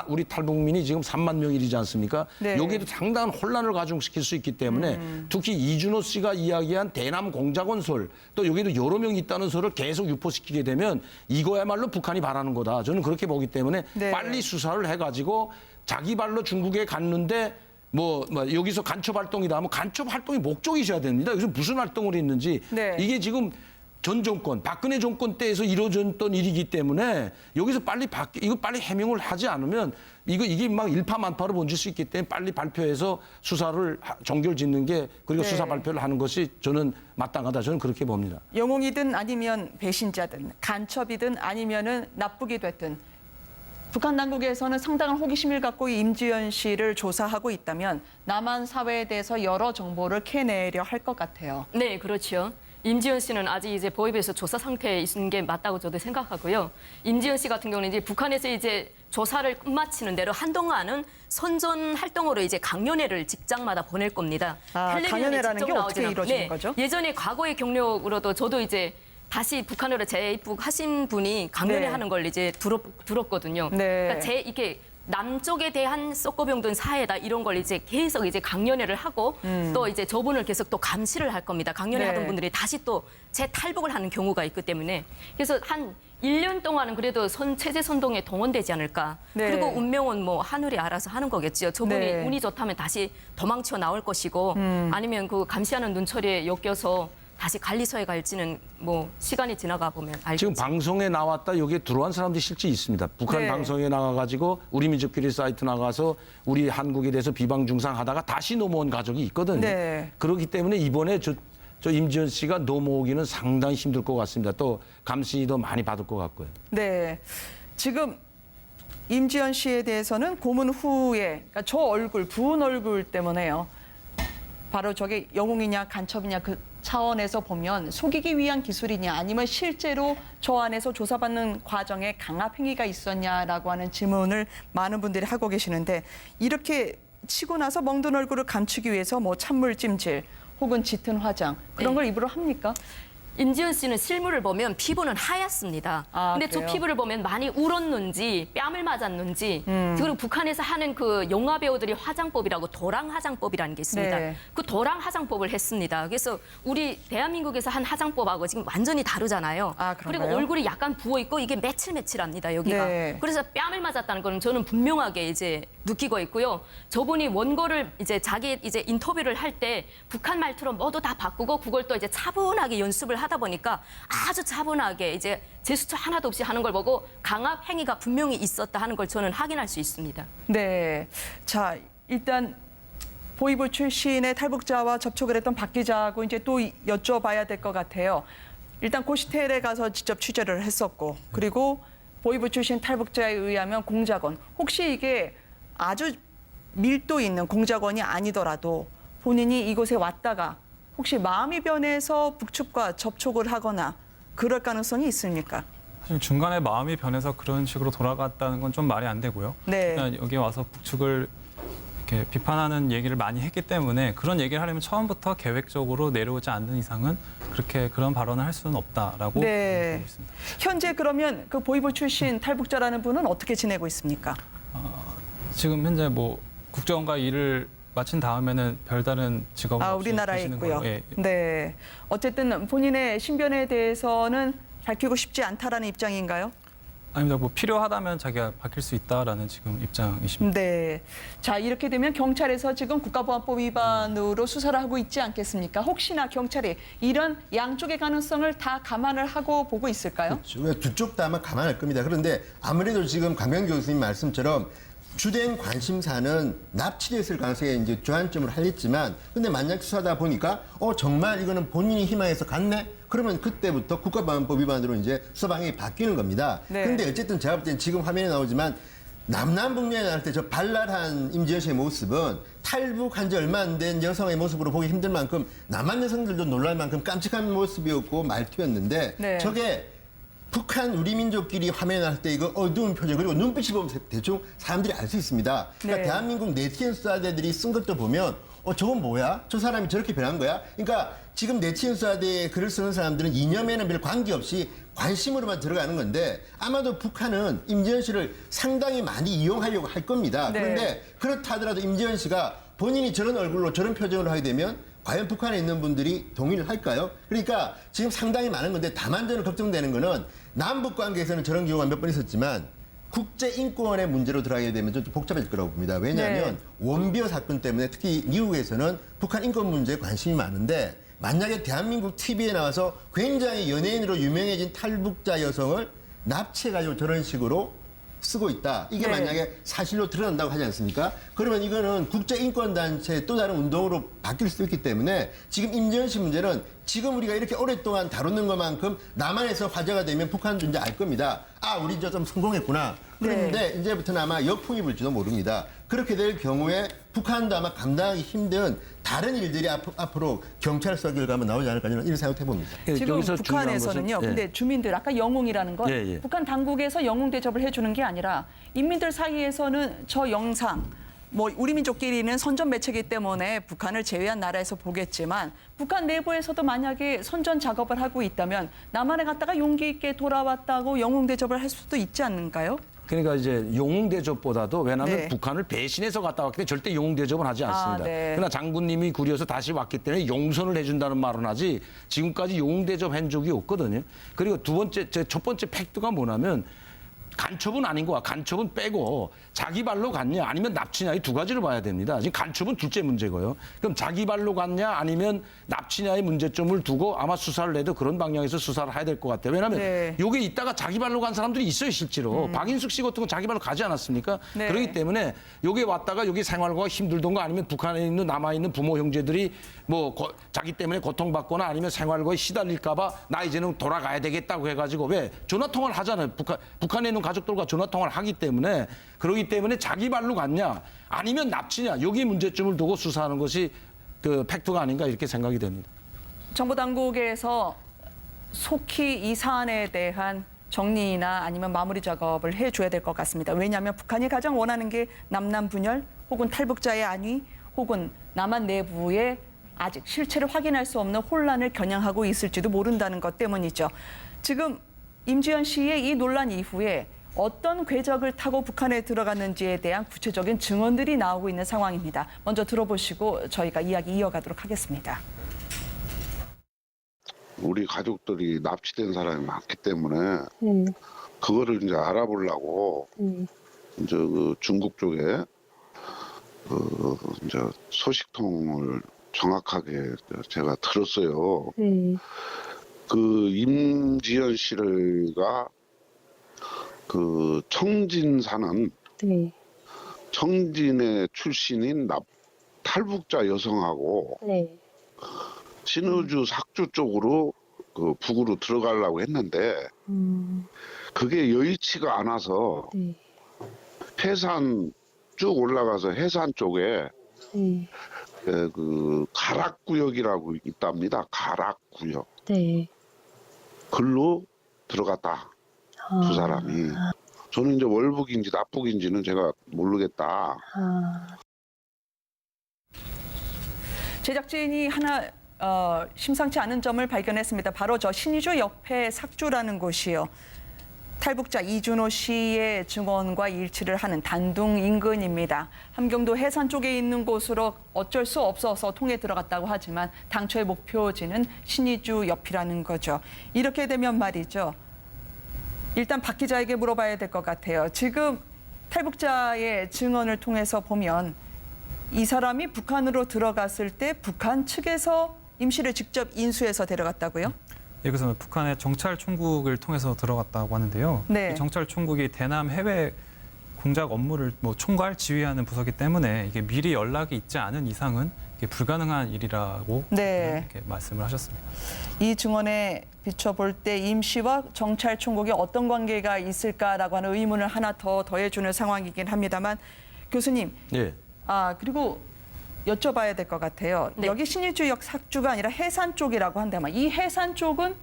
우리 탈북민이 지금 3만 명이지 않습니까? 네. 여기에도 상당한 혼란을 가중시킬 수 있기 때문에 특히 이준호 씨가 이야기한 대남공작원 설 또 여기도 여러 명이 있다는 설을 계속 유포시키게 되면 이거야말로 북한이 바라는 거다. 저는 그렇게 보기 때문에 네. 빨리 수사를 해가지고 자기 발로 중국에 갔는데 뭐 여기서 간첩 활동이다 하면 간첩 활동이 목적이 있어야 됩니다. 여기서 무슨 활동을 했는지 네. 이게 지금 전 정권, 박근혜 정권 때에서 이루어졌던 일이기 때문에 여기서 이거 빨리 해명을 하지 않으면 이게 막 일파만파로 번질 수 있기 때문에 빨리 발표해서 수사를 종결짓는 게 그리고 네. 수사 발표를 하는 것이 저는 마땅하다. 저는 그렇게 봅니다. 영웅이든 아니면 배신자든 간첩이든 아니면은 납북이 됐든 북한 당국에서는 상당한 호기심을 갖고 임지연 씨를 조사하고 있다면 남한 사회에 대해서 여러 정보를 캐내려 할 것 같아요. 네, 그렇죠. 임지연 씨는 아직 이제 보위부에서 조사 상태에 있는 게 맞다고 저도 생각하고요. 임지연 씨 같은 경우는 이제 북한에서 이제 조사를 끝마치는 대로 한동안은 선전 활동으로 이제 강연회를 직장마다 보낼 겁니다. 텔레비전에 강연회라는 게 직접 어떻게 나오지는 이루어지는 네, 거죠? 예전에 과거의 경력으로도 저도 이제 다시 북한으로 재입국하신 분이 강연회 네. 하는 걸 이제 들었거든요. 네. 그러니까 이게 남쪽에 대한 썩고병든 사회다 이런 걸 이제 계속 이제 강연회를 하고 또 이제 저분을 계속 또 감시를 할 겁니다. 강연회 네. 하던 분들이 다시 또 재탈북을 하는 경우가 있기 때문에 그래서 한 1년 동안은 그래도 체제 선동에 동원되지 않을까. 네. 그리고 운명은 뭐 하늘이 알아서 하는 거겠죠. 저분이 네. 운이 좋다면 다시 도망쳐 나올 것이고 아니면 그 감시하는 눈초리에 엮여서 다시 관리소에 갈지는 뭐 시간이 지나가 보면 알겠죠. 지금 방송에 나왔다 여기에 들어온 사람들이 실제 있습니다. 북한 네. 방송에 방송에 나가가지고 우리 민족끼리 사이트 나가서 우리 한국에 대해서 비방중상하다가 다시 넘어온 가족이 있거든요. 네. 그렇기 때문에 이번에 저 임지연 씨가 넘어오기는 상당히 힘들 것 같습니다. 또 감시도 많이 받을 것 같고요. 네. 지금 임지연 씨에 대해서는 고문 후에 그러니까 저 얼굴, 부은 얼굴 때문에요. 바로 저게 영웅이냐 간첩이냐 차원에서 보면 속이기 위한 기술이냐 아니면 실제로 저 안에서 조사받는 과정에 강압 행위가 있었냐라고 하는 질문을 많은 분들이 하고 계시는데 이렇게 치고 나서 멍든 얼굴을 감추기 위해서 뭐 찬물 찜질 혹은 짙은 화장 그런 네. 걸 입으로 합니까? 임지은 씨는 실물을 보면 피부는 하얗습니다. 아, 근데 저 그래요? 피부를 보면 많이 울었는지 뺨을 맞았는지 그리고 북한에서 하는 그 영화 배우들이 화장법이라고 도랑 화장법이라는 게 있습니다. 네. 그 도랑 화장법을 했습니다. 그래서 우리 대한민국에서 한 화장법하고 지금 완전히 다르잖아요. 아, 그리고 그런가요? 얼굴이 약간 부어 있고 이게 매칠매칠합니다. 여기가. 네. 그래서 뺨을 맞았다는 거는 저는 분명하게 이제 느끼고 있고요. 저분이 원고를 이제 자기 이제 인터뷰를 할 때 북한 말투로 모두 다 바꾸고 그걸 또 이제 차분하게 연습을 하다 보니까 아주 차분하게 이제 제스처 하나도 없이 하는 걸 보고 강압 행위가 분명히 있었다 하는 걸 저는 확인할 수 있습니다. 네. 자, 일단 보이부 출신의 탈북자와 접촉을 했던 박 기자하고 이제 또 여쭤봐야 될 것 같아요. 일단 고시텔에 가서 직접 취재를 했었고 그리고 보이부 출신 탈북자에 의하면 공작원 혹시 이게 아주 밀도 있는 공작원이 아니더라도 본인이 이곳에 왔다가 혹시 마음이 변해서 북측과 접촉을 하거나 그럴 가능성이 있습니까? 사실 중간에 마음이 변해서 그런 식으로 돌아갔다는 건 좀 말이 안 되고요. 네. 일단 여기 와서 북측을 이렇게 비판하는 얘기를 많이 했기 때문에 그런 얘기를 하려면 처음부터 계획적으로 내려오지 않는 이상은 그렇게 그런 발언을 할 수는 없다라고 네. 보고 있습니다. 현재 그러면 그 보이부 출신 탈북자라는 분은 어떻게 지내고 있습니까? 지금 현재 뭐 국정원과 일을 마친 다음에는 별다른 직업은 없이 우리나라에 계시는 있고요. 걸로, 예. 네. 어쨌든 본인의 신변에 대해서는 밝히고 싶지 않다라는 입장인가요? 아닙니다. 뭐 필요하다면 자기가 밝힐 수 있다라는 지금 입장이십니다. 네. 자, 이렇게 되면 경찰에서 지금 국가보안법 위반으로 수사를 하고 있지 않겠습니까? 혹시나 경찰이 이런 양쪽의 가능성을 다 감안을 하고 보고 있을까요? 그렇죠. 두 쪽 다 아마 감안할 겁니다. 그런데 아무래도 지금 강명 교수님 말씀처럼 주된 관심사는 납치됐을 가능성에 이제 주안점을 하겠지만, 근데 만약 수사하다 보니까 정말 이거는 본인이 희망해서 갔네? 그러면 그때부터 국가보안법 위반으로 이제 수사 방향이 바뀌는 겁니다. 네. 그런데 어쨌든 제가 볼 때는 지금 화면에 나오지만 남남북녀에 할 때 저 발랄한 임지연 씨의 모습은 탈북한 지 얼마 안 된 여성의 모습으로 보기 힘들 만큼 남한 여성들도 놀랄 만큼 깜찍한 모습이었고 말투였는데 네. 저게 북한 우리 민족끼리 화면에 할 때 이거 어두운 표정 그리고 눈빛이 보면 대충 사람들이 알 수 있습니다. 그러니까 네. 대한민국 네티즌 수사대들이 쓴 것도 보면 저건 뭐야? 저 사람이 저렇게 변한 거야? 그러니까 지금 네티즌 수사대에 글을 쓰는 사람들은 이념에는 별 관계없이 관심으로만 들어가는 건데 아마도 북한은 임지연 씨를 상당히 많이 이용하려고 할 겁니다. 네. 그런데 그렇다 하더라도 임지연 씨가 본인이 저런 얼굴로 저런 표정으로 하게 되면 과연 북한에 있는 분들이 동의를 할까요? 그러니까 지금 상당히 많은 건데 다만 저는 걱정되는 거는 남북 관계에서는 저런 경우가 몇 번 있었지만 국제인권의 문제로 들어가게 되면 좀 복잡해질 거라고 봅니다. 왜냐하면 네. 원비어 사건 때문에 특히 미국에서는 북한 인권 문제에 관심이 많은데 만약에 대한민국 TV에 나와서 굉장히 연예인으로 유명해진 탈북자 여성을 납치해가지고 저런 식으로 쓰고 있다. 이게 네. 만약에 사실로 드러난다고 하지 않습니까? 그러면 이거는 국제인권단체의 또 다른 운동으로 바뀔 수도 있기 때문에 지금 임지연 씨 문제는 지금 우리가 이렇게 오랫동안 다루는 것만큼 남한에서 화제가 되면 북한도 이제 알 겁니다. 우리 좀 성공했구나. 그런데 이제부터는 아마 역풍이 불지도 모릅니다. 그렇게 될 경우에 북한도 아마 감당하기 힘든 다른 일들이 앞으로 경찰 수사 결과가 나오지 않을까 저는 이런 생각해 봅니다. 지금 여기서 중요한 북한에서는요. 것은, 근데 주민들 아까 영웅이라는 건 예, 예. 북한 당국에서 영웅 대접을 해주는 게 아니라 인민들 사이에서는 저 영상 뭐 우리 민족끼리는 선전 매체이기 때문에 북한을 제외한 나라에서 보겠지만 북한 내부에서도 만약에 선전 작업을 하고 있다면 남한에 갔다가 용기 있게 돌아왔다고 영웅 대접을 할 수도 있지 않을까요? 그러니까 이제 영웅 대접보다도 왜냐하면 네. 북한을 배신해서 갔다 왔기 때문에 절대 영웅 대접은 하지 않습니다. 네. 그러나 장군님이 구려서 다시 왔기 때문에 용선을 해준다는 말은 하지 지금까지 영웅 대접한 적이 없거든요. 그리고 첫 번째 팩트가 뭐냐면 간첩은 아닌 거야. 간첩은 빼고 자기 발로 갔냐 아니면 납치냐 이 두 가지를 봐야 됩니다. 지금 간첩은 둘째 문제고요. 그럼 자기 발로 갔냐 아니면 납치냐의 문제점을 두고 아마 수사를 해도 그런 방향에서 수사를 해야 될 것 같아요. 왜냐하면 네. 요게 있다가 자기 발로 간 사람들이 있어요 실제로. 박인숙 씨 같은 건 자기 발로 가지 않았습니까? 네. 그렇기 때문에 요게 왔다가 여기 생활과 힘들던가 아니면 북한에 있는 남아있는 부모 형제들이 자기 때문에 고통받거나 아니면 생활과에 시달릴까 봐 나 이제는 돌아가야 되겠다고 해가지고 왜 전화통화를 하잖아요. 북한에 있는 가족들과 전화통화를 하기 때문에 그러기 때문에 자기 발로 갔냐 아니면 납치냐 여기 문제점을 두고 수사하는 것이 그 팩트가 아닌가 이렇게 생각이 됩니다. 정보 당국에서 속히 이 사안에 대한 정리나 아니면 마무리 작업을 해줘야 될 것 같습니다. 왜냐하면 북한이 가장 원하는 게 남남 분열 혹은 탈북자의 안위 혹은 남한 내부의 아직 실체를 확인할 수 없는 혼란을 겨냥하고 있을지도 모른다는 것 때문이죠. 지금 임지연 씨의 이 논란 이후에 어떤 궤적을 타고 북한에 들어갔는지에 대한 구체적인 증언들이 나오고 있는 상황입니다. 먼저 들어보시고 저희가 이야기 이어가도록 하겠습니다. 우리 가족들이 납치된 사람이 많기 때문에 그거를 이제 알아보려고 이제 그 중국 쪽에 이제 소식통을 정확하게 제가 들었어요. 그 임지연 씨가 그 청진 사는 청진의 출신인 탈북자 여성하고 신의주 삭주 쪽으로 그 북으로 들어가려고 했는데 그게 여의치가 않아서 해산 쭉 올라가서 해산 쪽에 그 가락구역이라고 있답니다. 가락구역. 글로 들어갔다. 두 사람이. 저는 이제 월북인지 납북인지는 제가 모르겠다. 제작진이 하나 심상치 않은 점을 발견했습니다. 바로 저 신의주 옆에 삭주라는 곳이요. 탈북자 이준호 씨의 증언과 일치를 하는 단둥 인근입니다. 함경도 해산 쪽에 있는 곳으로 어쩔 수 없어서 통해 들어갔다고 하지만 당초의 목표지는 신의주 옆이라는 거죠. 이렇게 되면 말이죠. 일단 박 기자에게 물어봐야 될 것 같아요. 지금 탈북자의 증언을 통해서 보면 이 사람이 북한으로 들어갔을 때 북한 측에서 임 씨를 직접 인수해서 데려갔다고요? 예, 그래서 북한의 정찰 총국을 통해서 들어갔다고 하는데요. 네. 이 정찰 총국이 대남 해외 공작 업무를 총괄 지휘하는 부서기 때문에 이게 미리 연락이 있지 않은 이상은 이게 불가능한 일이라고 네. 이렇게 말씀을 하셨습니다. 이 증언에 비춰볼 때 임 씨와 정찰 총국이 어떤 관계가 있을까라고 하는 의문을 하나 더 더해주는 상황이긴 합니다만 교수님. 네. 그리고 여쭤봐야 될 것 같아요. 네. 여기 신의주역 삭주가 아니라 해산 쪽이라고 한다면 이 해산 쪽은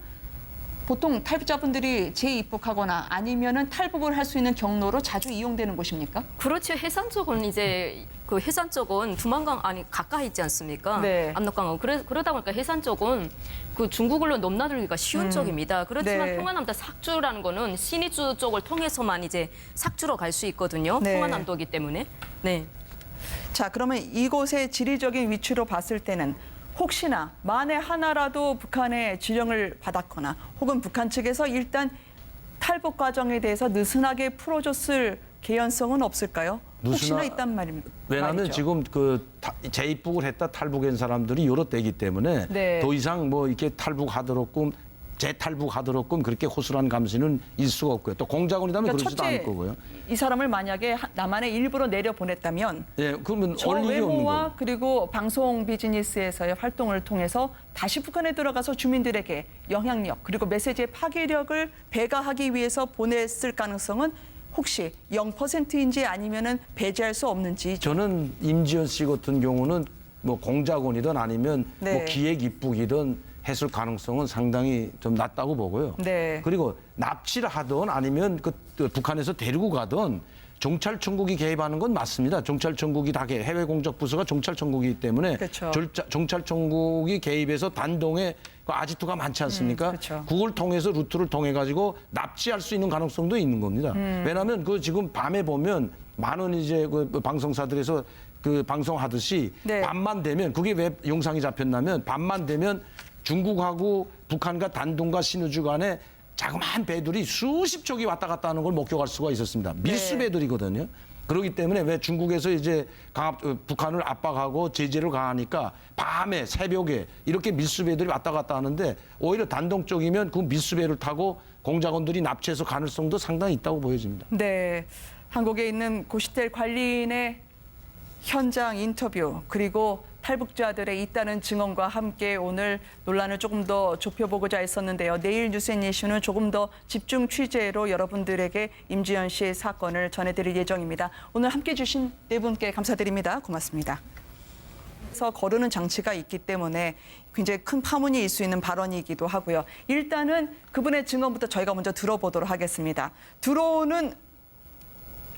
보통 탈북자분들이 재입국하거나 아니면은 탈북을 할 수 있는 경로로 자주 이용되는 곳입니까? 그렇죠. 해산 쪽은 이제 그 해산 쪽은 두만강 가까이 있지 않습니까? 네. 압록강하고 그러다 보니까 해산 쪽은 그 중국으로 넘나들기가 쉬운 쪽입니다. 그렇지만 네. 평안남도 삭주라는 거는 신의주 쪽을 통해서만 이제 삭주로 갈 수 있거든요. 네. 평안남도이기 때문에. 네. 자, 그러면 이곳의 지리적인 위치로 봤을 때는 혹시나 만에 하나라도 북한의 지령을 받았거나 혹은 북한 측에서 일단 탈북 과정에 대해서 느슨하게 풀어줬을 개연성은 없을까요? 혹시나 있단 말입니다. 왜냐하면 지금 그 재입국을 했다 탈북한 사람들이 여러 때이기 때문에 네. 더 이상 뭐 이렇게 탈북하도록끔 재탈북하도록끔 그렇게 호술한 감시는 있을 수가 없고요. 또 공작원이라면 그러니까 그러지도 않을 거고요. 이 사람을 만약에 남한에 일부러 내려보냈다면 예, 그러면 저 올 일이 없는 외모와 거고. 그리고 방송 비즈니스에서의 활동을 통해서 다시 북한에 들어가서 주민들에게 영향력 그리고 메시지의 파괴력을 배가하기 위해서 보냈을 가능성은 혹시 0%인지 아니면은 배제할 수 없는지. 저는 임지연 씨 같은 경우는 뭐 공작원이든 아니면 네. 뭐 기획 입국이든 했을 가능성은 상당히 좀 낮다고 보고요. 네. 그리고 납치를 하든 아니면 그 북한에서 데리고 가든 정찰청국이 개입하는 건 맞습니다. 정찰청국이 다 해외 공작 부서가 정찰청국이기 때문에 그렇죠. 정찰청국이 개입해서 단동에 그 아지트가 많지 않습니까? 그렇죠. 그걸 통해서 루트를 통해 가지고 납치할 수 있는 가능성도 있는 겁니다. 왜냐하면 그 지금 밤에 보면 많은 이제 그 방송사들에서 그 방송하듯이 네. 밤만 되면 그게 왜 영상이 잡혔냐면 밤만 되면 중국하고 북한과 단둥과 신의주 간에 자그마한 배들이 수십 척이 왔다 갔다 하는 걸 목격할 수가 있었습니다. 밀수 배들이거든요. 그렇기 때문에 왜 중국에서 이제 북한을 압박하고 제재를 가하니까 밤에 새벽에 이렇게 밀수배들이 왔다 갔다 하는데 오히려 단동 쪽이면 그 밀수배를 타고 공작원들이 납치해서 가능성도 상당히 있다고 보여집니다. 네, 한국에 있는 고시텔 관리인의 현장 인터뷰 그리고 탈북자들의 있다는 증언과 함께 오늘 논란을 조금 더 좁혀보고자 했었는데요. 내일 뉴스앤이슈는 조금 더 집중 취재로 여러분들에게 임지연 씨의 사건을 전해드릴 예정입니다. 오늘 함께해 주신 네 분께 감사드립니다. 고맙습니다. 그래서 거르는 장치가 있기 때문에 굉장히 큰 파문이 일 수 있는 발언이기도 하고요. 일단은 그분의 증언부터 저희가 먼저 들어보도록 하겠습니다. 들어오는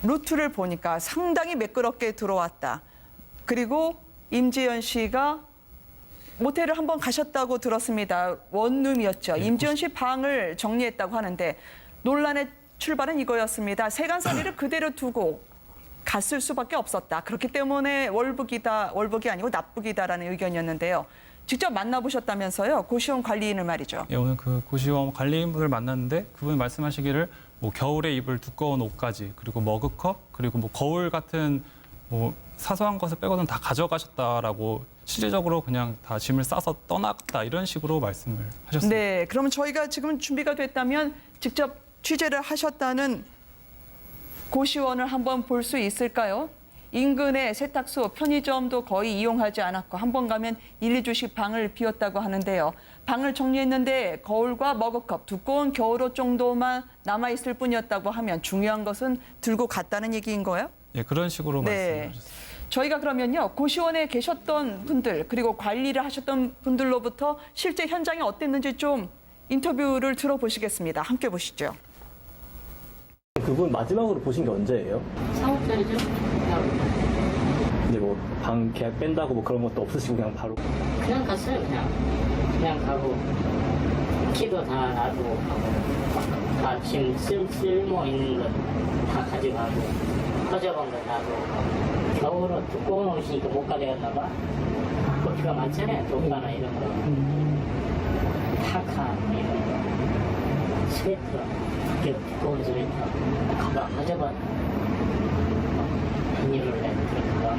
루트를 보니까 상당히 매끄럽게 들어왔다. 그리고 임지연 씨가 모텔을 한번 가셨다고 들었습니다. 원룸이었죠. 임지연 씨 방을 정리했다고 하는데 논란의 출발은 이거였습니다. 세간살이를 그대로 두고 갔을 수밖에 없었다. 그렇기 때문에 월북이 아니고 납북이다라는 의견이었는데요. 직접 만나보셨다면서요? 고시원 관리인을 말이죠. 예, 오늘 그 고시원 관리인분을 만났는데 그분이 말씀하시기를 뭐 겨울에 입을 두꺼운 옷까지 그리고 머그컵 그리고 뭐 거울 같은 뭐 사소한 것을 빼고는 다 가져가셨다라고 실질적으로 그냥 다 짐을 싸서 떠났다 이런 식으로 말씀을 하셨습니다. 네, 그러면 저희가 지금 준비가 됐다면 직접 취재를 하셨다는 고시원을 한번 볼 수 있을까요? 인근의 세탁소, 편의점도 거의 이용하지 않았고 한 번 가면 1, 2주씩 방을 비웠다고 하는데요. 방을 정리했는데 거울과 머그컵, 두꺼운 겨울옷 정도만 남아있을 뿐이었다고 하면 중요한 것은 들고 갔다는 얘기인 거예요? 예, 그런 식으로 네. 말씀하셨습니다. 저희가 그러면요. 고시원에 계셨던 분들 그리고 관리를 하셨던 분들로부터 실제 현장이 어땠는지 좀 인터뷰를 들어보시겠습니다. 함께 보시죠. 그분 마지막으로 보신 게 언제예요? 4월달이죠? 이제 뭐 방 계약 뺀다고 뭐 그런 것도 없으시고 그냥 바로 그냥 갔어요, 그냥 가고 키도 다 놔두고 가고 다 지금 쓸모 있는 거 다 가져가고 터져본 거 놔두고 겨울은 두꺼운 옷이니까 못 가져갔나 봐. 고추가 많잖아요, 독가나 이런 거 파카 이런 거 스웨터 두꺼운 스웨터 가져가 비닐을 내 그렇게 가.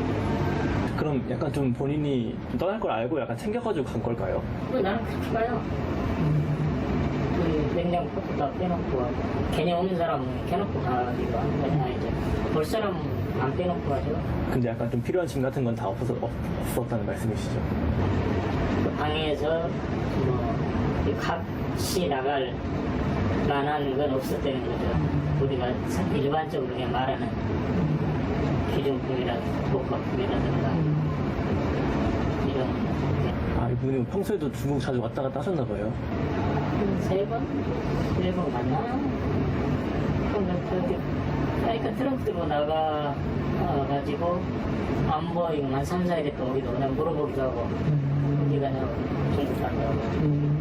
그럼 약간 좀 본인이 떠날 걸 알고 약간 챙겨가지고 간 걸까요? 나는 그렇게 가요. 그 냉장고도 다 빼놓고 괜히 오는 사람은 켜놓고 가기도 하는 거냐 이제 볼 사람은 안 빼놓고 가죠. 근데 약간 좀 필요한 짐 같은 건 다 없었다는 말씀이시죠? 그 방에서 뭐 값이 나갈 만한 건 없었다는 거죠. 우리가 일반적으로 그냥 말하는 기존품이라든가 복합품이라든가 이런. 아, 이분이 평소에도 중국 자주 왔다 갔다 하셨나 봐요. 3번 갔나요? 그러니까 트렁크 들고 나가가지고 안 보이고 한 3, 4일 됐다 우리도 그냥 물어보기도 하고 어디 가냐고 중국 간다고.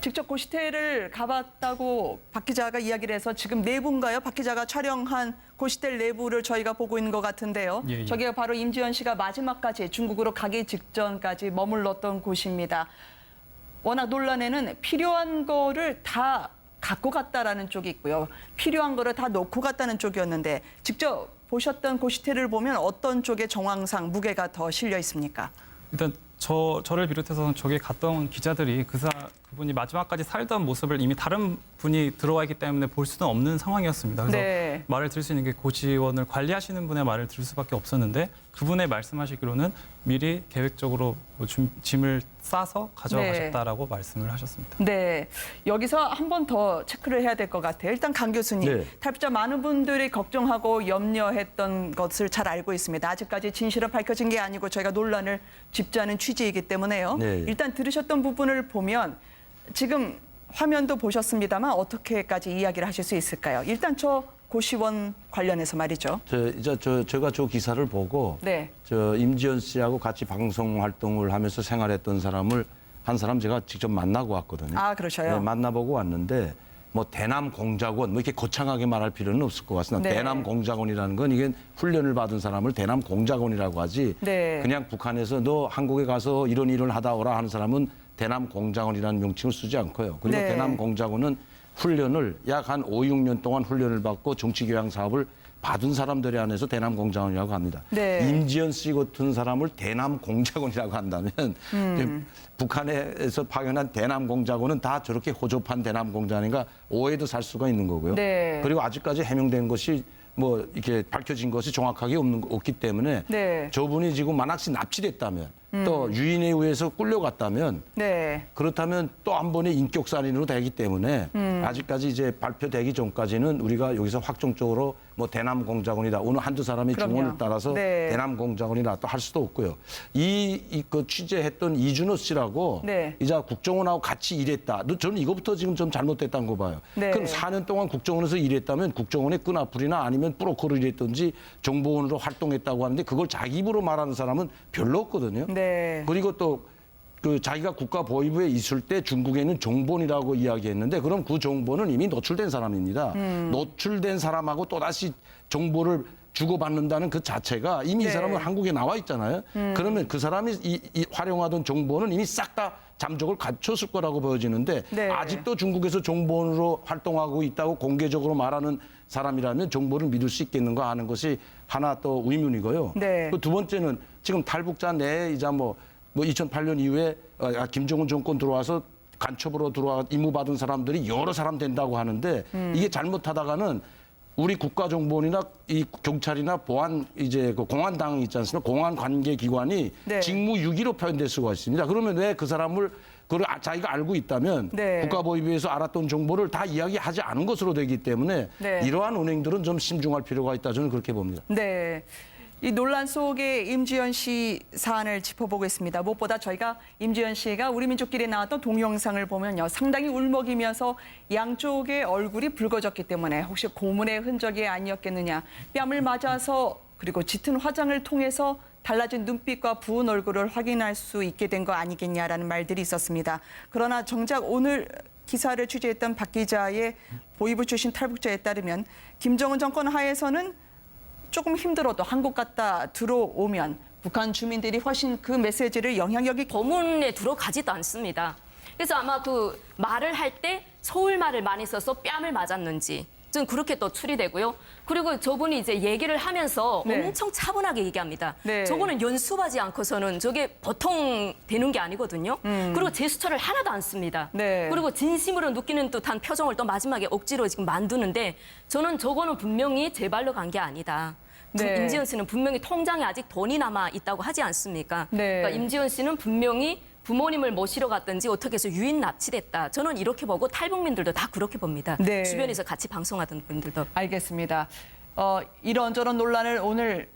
직접 고시텔을 가봤다고 박 기자가 이야기를 해서 지금 내부인가요? 박 기자가 촬영한 고시텔 내부를 저희가 보고 있는 것 같은데요. 예. 저기가 바로 임지연 씨가 마지막까지 중국으로 가기 직전까지 머물렀던 곳입니다. 워낙 논란에는 필요한 거를 다 갖고 갔다라는 쪽이 있고요. 필요한 거를 다 놓고 갔다는 쪽이었는데 직접 보셨던 고시텔을 보면 어떤 쪽의 정황상 무게가 더 실려 있습니까? 일단 저를 비롯해서 저기 갔던 기자들이 그분이 마지막까지 살던 모습을 이미 다른 분이 들어와 있기 때문에 볼 수는 없는 상황이었습니다. 그래서 네. 말을 들을 수 있는 게 고시원을 관리하시는 분의 말을 들을 수밖에 없었는데 그분의 말씀하시기로는 미리 계획적으로 뭐 짐을 싸서 가져가셨다라고 말씀을 하셨습니다. 네, 여기서 한 번 더 체크를 해야 될 것 같아요. 일단 강 교수님, 네. 탈북자 많은 분들이 걱정하고 염려했던 것을 잘 알고 있습니다. 아직까지 진실은 밝혀진 게 아니고 저희가 논란을 짚자는 취지이기 때문에요. 네. 일단 들으셨던 부분을 보면 지금 화면도 보셨습니다만 어떻게까지 이야기를 하실 수 있을까요? 일단 저 고시원 관련해서 말이죠. 제가 저 기사를 보고 네. 저 임지연 씨하고 같이 방송 활동을 하면서 생활했던 한 사람 제가 직접 만나고 왔거든요. 아, 그러셔요? 네, 만나보고 왔는데 뭐 대남 공작원 뭐 이렇게 거창하게 말할 필요는 없을 것 같습니다. 네. 대남 공작원이라는 건 이게 훈련을 받은 사람을 대남 공작원이라고 하지. 네. 그냥 북한에서 너 한국에 가서 이런 일을 하다 오라 하는 사람은 대남 공작원이라는 명칭을 쓰지 않고요. 그리고 네. 대남 공작원은 훈련을 약 한 5, 6년 동안 훈련을 받고 정치교양 사업을 받은 사람들에 한해서 대남 공작원이라고 합니다. 네. 임지연 씨 같은 사람을 대남 공작원이라고 한다면 북한에서 파견한 대남 공작원은 다 저렇게 호접한 대남 공작원인가 오해도 살 수가 있는 거고요. 네. 그리고 아직까지 해명된 것이 뭐 이렇게 밝혀진 것이 정확하게 없기 때문에 네. 저분이 지금 만약시 납치됐다면 또 유인에 의해서 끌려갔다면 네. 그렇다면 또 한 번의 인격살인으로 되기 때문에 아직까지 이제 발표되기 전까지는 우리가 여기서 확정적으로 뭐 대남공작원이다. 어느 한두 사람의 그럼요. 증언을 따라서 네. 대남공작원이다 또 할 수도 없고요. 그 취재했던 이준호 씨라고 네. 이제 국정원하고 같이 일했다. 저는 이것부터 지금 좀 잘못됐다는 거 봐요. 네. 그럼 4년 동안 국정원에서 일했다면 국정원의 끈앞풀이나 아니면 브로커로 일했든지 정보원으로 활동했다고 하는데 그걸 자기 입으로 말하는 사람은 별로 없거든요. 네. 그리고 또 그 자기가 국가보위부에 있을 때 중국에는 정보원이라고 이야기했는데 그럼 그 정보는 이미 노출된 사람입니다. 노출된 사람하고 또다시 정보를 주고받는다는 그 자체가 이미 네. 이 사람은 한국에 나와 있잖아요. 그러면 그 사람이 이 활용하던 정보는 이미 싹 다 잠적을 갖췄을 거라고 보여지는데 네. 아직도 중국에서 정보원으로 활동하고 있다고 공개적으로 말하는 사람이라면 정보를 믿을 수 있겠는가 하는 것이 하나 또 의문이고요. 네. 그 두 번째는 지금 탈북자 내에 이제 뭐 2008년 이후에 김정은 정권 들어와서 간첩으로 들어와 임무받은 사람들이 여러 사람 된다고 하는데 이게 잘못하다가는 우리 국가정보원이나 이 경찰이나 보안 이제 그 공안당 있지 않습니까? 공안 관계 기관이 네. 직무유기로 표현될 수가 있습니다. 그러면 왜 그 사람을 그걸 자기가 알고 있다면 네. 국가보위부에서 알았던 정보를 다 이야기하지 않은 것으로 되기 때문에 네. 이러한 은행들은 좀 신중할 필요가 있다. 저는 그렇게 봅니다. 네. 이 논란 속에 임지연 씨 사안을 짚어보고 있습니다. 무엇보다 저희가 임지연 씨가 우리 민족끼리 나왔던 동영상을 보면요. 상당히 울먹이면서 양쪽의 얼굴이 붉어졌기 때문에 혹시 고문의 흔적이 아니었겠느냐. 뺨을 맞아서 그리고 짙은 화장을 통해서 달라진 눈빛과 부은 얼굴을 확인할 수 있게 된 거 아니겠냐라는 말들이 있었습니다. 그러나 정작 오늘 기사를 취재했던 박 기자의 보위부 출신 탈북자에 따르면 김정은 정권 하에서는 조금 힘들어도 한국 갔다 들어오면 북한 주민들이 훨씬 그 메시지를 영향력이 거문에 들어가지도 않습니다. 그래서 아마 그 말을 할 때 서울 말을 많이 써서 뺨을 맞았는지 좀 그렇게 또 추리되고요. 그리고 저분이 이제 얘기를 하면서 네. 엄청 차분하게 얘기합니다. 네. 저거는 연습하지 않고서는 저게 보통 되는 게 아니거든요. 그리고 제스처를 하나도 안 씁니다. 네. 그리고 진심으로 느끼는 듯한 표정을 또 마지막에 억지로 지금 만드는데 저는 저거는 분명히 제 발로 간 게 아니다. 네. 임지연 씨는 분명히 통장에 아직 돈이 남아 있다고 하지 않습니까? 네. 그러니까 임지연 씨는 분명히 부모님을 모시러 갔든지 어떻게 해서 유인 납치됐다. 저는 이렇게 보고 탈북민들도 다 그렇게 봅니다. 네. 주변에서 같이 방송하던 분들도. 알겠습니다. 이런저런 논란을 오늘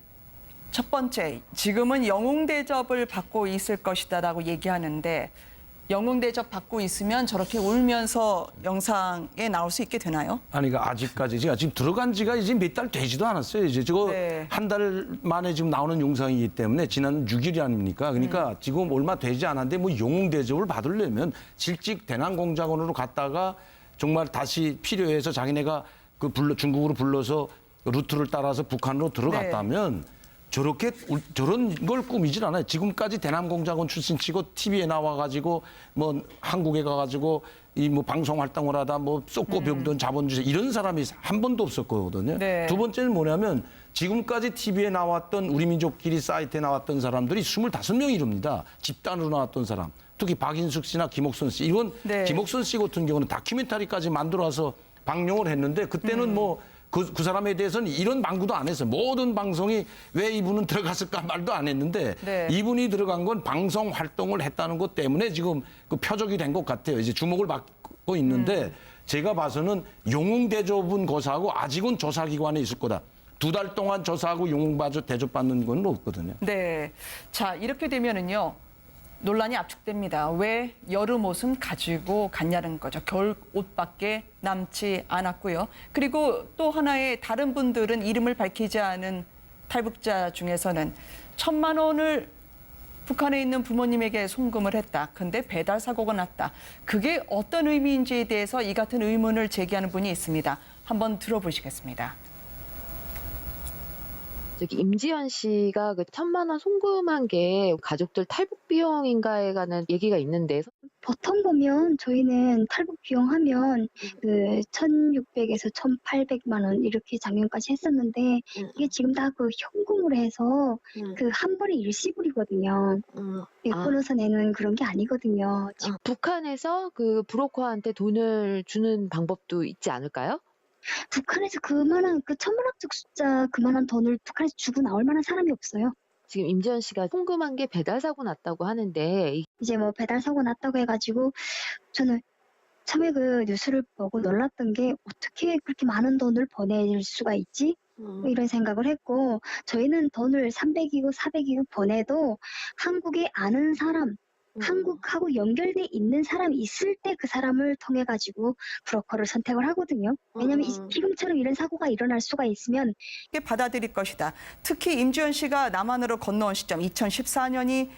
첫 번째, 지금은 영웅 대접을 받고 있을 것이다라고 얘기하는데 영웅 대접 받고 있으면 저렇게 울면서 영상에 나올 수 있게 되나요? 아니, 그러니까 아직까지 제가 지금 들어간 지가 이제 몇 달 되지도 않았어요. 이제 저거 네. 한 달 만에 지금 나오는 영상이기 때문에 지난 6일이 아닙니까? 그러니까 지금 얼마 되지 않았는데 뭐 영웅 대접을 받으려면 실직 대남공작원으로 갔다가 정말 다시 필요해서 자기네가 그 중국으로 불러서 루트를 따라서 북한으로 들어갔다면 저런 걸 꾸미질 않아요. 지금까지 대남공작원 출신치고 TV에 나와가지고 뭐 한국에 가가지고 이 뭐 방송 활동을 하다 뭐 쏟고 병든 자본주의 이런 사람이 한 번도 없었거든요. 네. 두 번째는 뭐냐면 지금까지 TV에 나왔던 우리 민족끼리 사이트에 나왔던 사람들이 25명이 이릅니다. 집단으로 나왔던 사람. 특히 박인숙 씨나 김옥선 씨. 이건 네. 김옥선 씨 같은 경우는 다큐멘터리까지 만들어서 방영을 했는데 그때는 뭐 그 사람에 대해서는 이런 방구도 안 했어요. 모든 방송이 왜 이분은 들어갔을까 말도 안 했는데 네. 이분이 들어간 건 방송 활동을 했다는 것 때문에 지금 그 표적이 된 것 같아요. 이제 주목을 받고 있는데 제가 봐서는 영웅 대접은 고사하고 아직은 조사기관에 있을 거다. 2달 동안 조사하고 영웅 대접받는 건 없거든요. 네. 자, 이렇게 되면은요. 논란이 압축됩니다. 왜 여름 옷은 가지고 갔냐는 거죠. 겨울 옷밖에 남지 않았고요. 그리고 또 하나의 다른 분들은 이름을 밝히지 않은 탈북자 중에서는 1,000만 원을 북한에 있는 부모님에게 송금을 했다. 근데 배달 사고가 났다. 그게 어떤 의미인지에 대해서 이 같은 의문을 제기하는 분이 있습니다. 한번 들어보시겠습니다. 저기 임지연 씨가 그 1,000만 원 송금한 게 가족들 탈북 비용인가에 관한 얘기가 있는데 보통 보면 저희는 탈북 비용 하면 그 1,600에서 1,800만 원 이렇게 작년까지 했었는데 이게 지금 다 그 현금으로 해서 그 한 번에 일시불이거든요. 끊어서 내는 그런 게 아니거든요. 북한에서 그 브로커한테 돈을 주는 방법도 있지 않을까요? 북한에서 그만한 그 천문학적 숫자 그만한 돈을 북한에서 주고 나올 만한 사람이 없어요. 지금 임지연 씨가 궁금한 게 배달 사고 났다고 하는데 이제 뭐 배달 사고 났다고 해가지고 저는 처음에 그 뉴스를 보고 놀랐던 게 어떻게 그렇게 많은 돈을 보낼 수가 있지? 이런 생각을 했고, 저희는 돈을 300이고 400이고 보내도 한국에 아는 사람, 한국하고 연결돼 있는 사람이 있을 때 그 사람을 통해 가지고 브로커를 선택을 하거든요. 왜냐하면 지금처럼 이런 사고가 일어날 수가 있으면 쉽게 받아들일 것이다. 특히 임지연 씨가 남한으로 건너온 시점 2014년이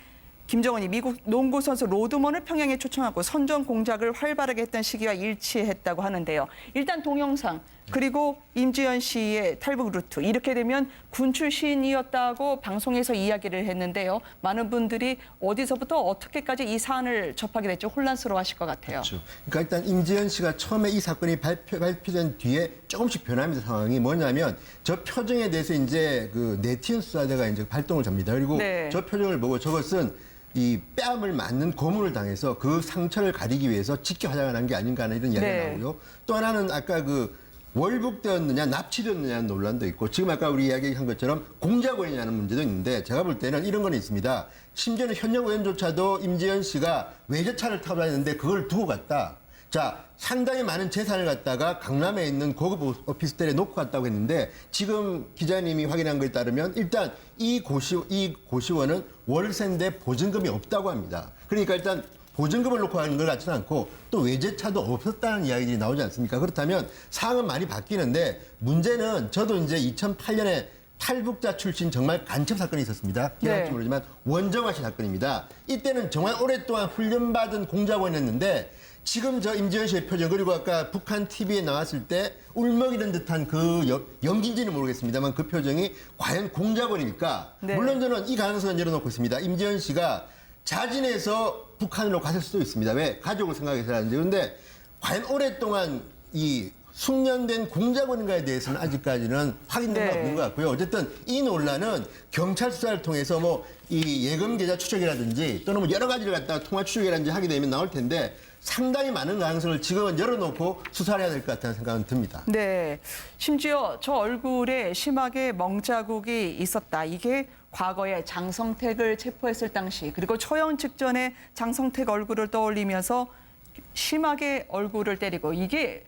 김정은이 미국 농구 선수 로드먼을 평양에 초청하고 선전 공작을 활발하게 했던 시기와 일치했다고 하는데요. 일단 동영상 그리고 임지연 씨의 탈북 루트 이렇게 되면 군 출신이었다고 방송에서 이야기를 했는데요. 많은 분들이 어디서부터 어떻게까지 이 사안을 접하게 될지 혼란스러워하실 것 같아요. 그렇죠. 그러니까 일단 임지연 씨가 처음에 이 사건이 발표된 뒤에 조금씩 변합니다. 상황이 뭐냐면 저 표정에 대해서 이제 그 네티즌 수사대가 이제 활동을 접니다. 그리고 네. 저 표정을 보고 저것은 이 뺨을 맞는 고문을 당해서 그 상처를 가리기 위해서 직계 화장을 한 게 아닌가 하는 이런 이야기가 네. 나오고요. 또 하나는 아까 그 월북되었느냐 납치되었느냐는 논란도 있고 지금 아까 우리 이야기한 것처럼 공작원이냐는 문제도 있는데 제가 볼 때는 이런 건 있습니다. 심지어는 현역 의원조차도 임지연 씨가 외제차를 타고 다녔는데 그걸 두고 갔다. 자, 상당히 많은 재산을 갖다가 강남에 있는 고급 오피스텔에 놓고 갔다고 했는데 지금 기자님이 확인한 것에 따르면 일단 이 고시원은 월세인데 보증금이 없다고 합니다. 그러니까 일단 보증금을 놓고 가는 것 같지는 않고 또 외제차도 없었다는 이야기들이 나오지 않습니까? 그렇다면 상황은 많이 바뀌는데 문제는 저도 이제 2008년에 탈북자 출신 정말 간첩 사건이 있었습니다. 기억할지 네. 모르지만 원정화 씨 사건입니다. 이때는 정말 오랫동안 훈련받은 공작원이었는데 지금 저 임지연 씨의 표정 그리고 아까 북한 TV에 나왔을 때 울먹이는 듯한 그 연기인지는 모르겠습니다만 그 표정이 과연 공작원일까? 네. 물론 저는 이 가능성은 열어놓고 있습니다. 임지연 씨가 자진해서 북한으로 갔을 수도 있습니다. 왜? 가족을 생각해서라든지. 그런데 과연 오랫동안 이 숙련된 공작원인가에 대해서는 아직까지는 확인된 건 네. 없는 것 같고요. 어쨌든 이 논란은 경찰 수사를 통해서 뭐 이 예금 계좌 추적이라든지 또는 뭐 여러 가지를 갖다가 통화 추적이라든지 하게 되면 나올 텐데 상당히 많은 가능성을 지금은 열어놓고 수사를 해야 될 것 같다는 생각은 듭니다. 네, 심지어 저 얼굴에 심하게 멍자국이 있었다. 이게 과거에 장성택을 체포했을 당시 그리고 초영 직전에 장성택 얼굴을 떠올리면서 심하게 얼굴을 때리고 이게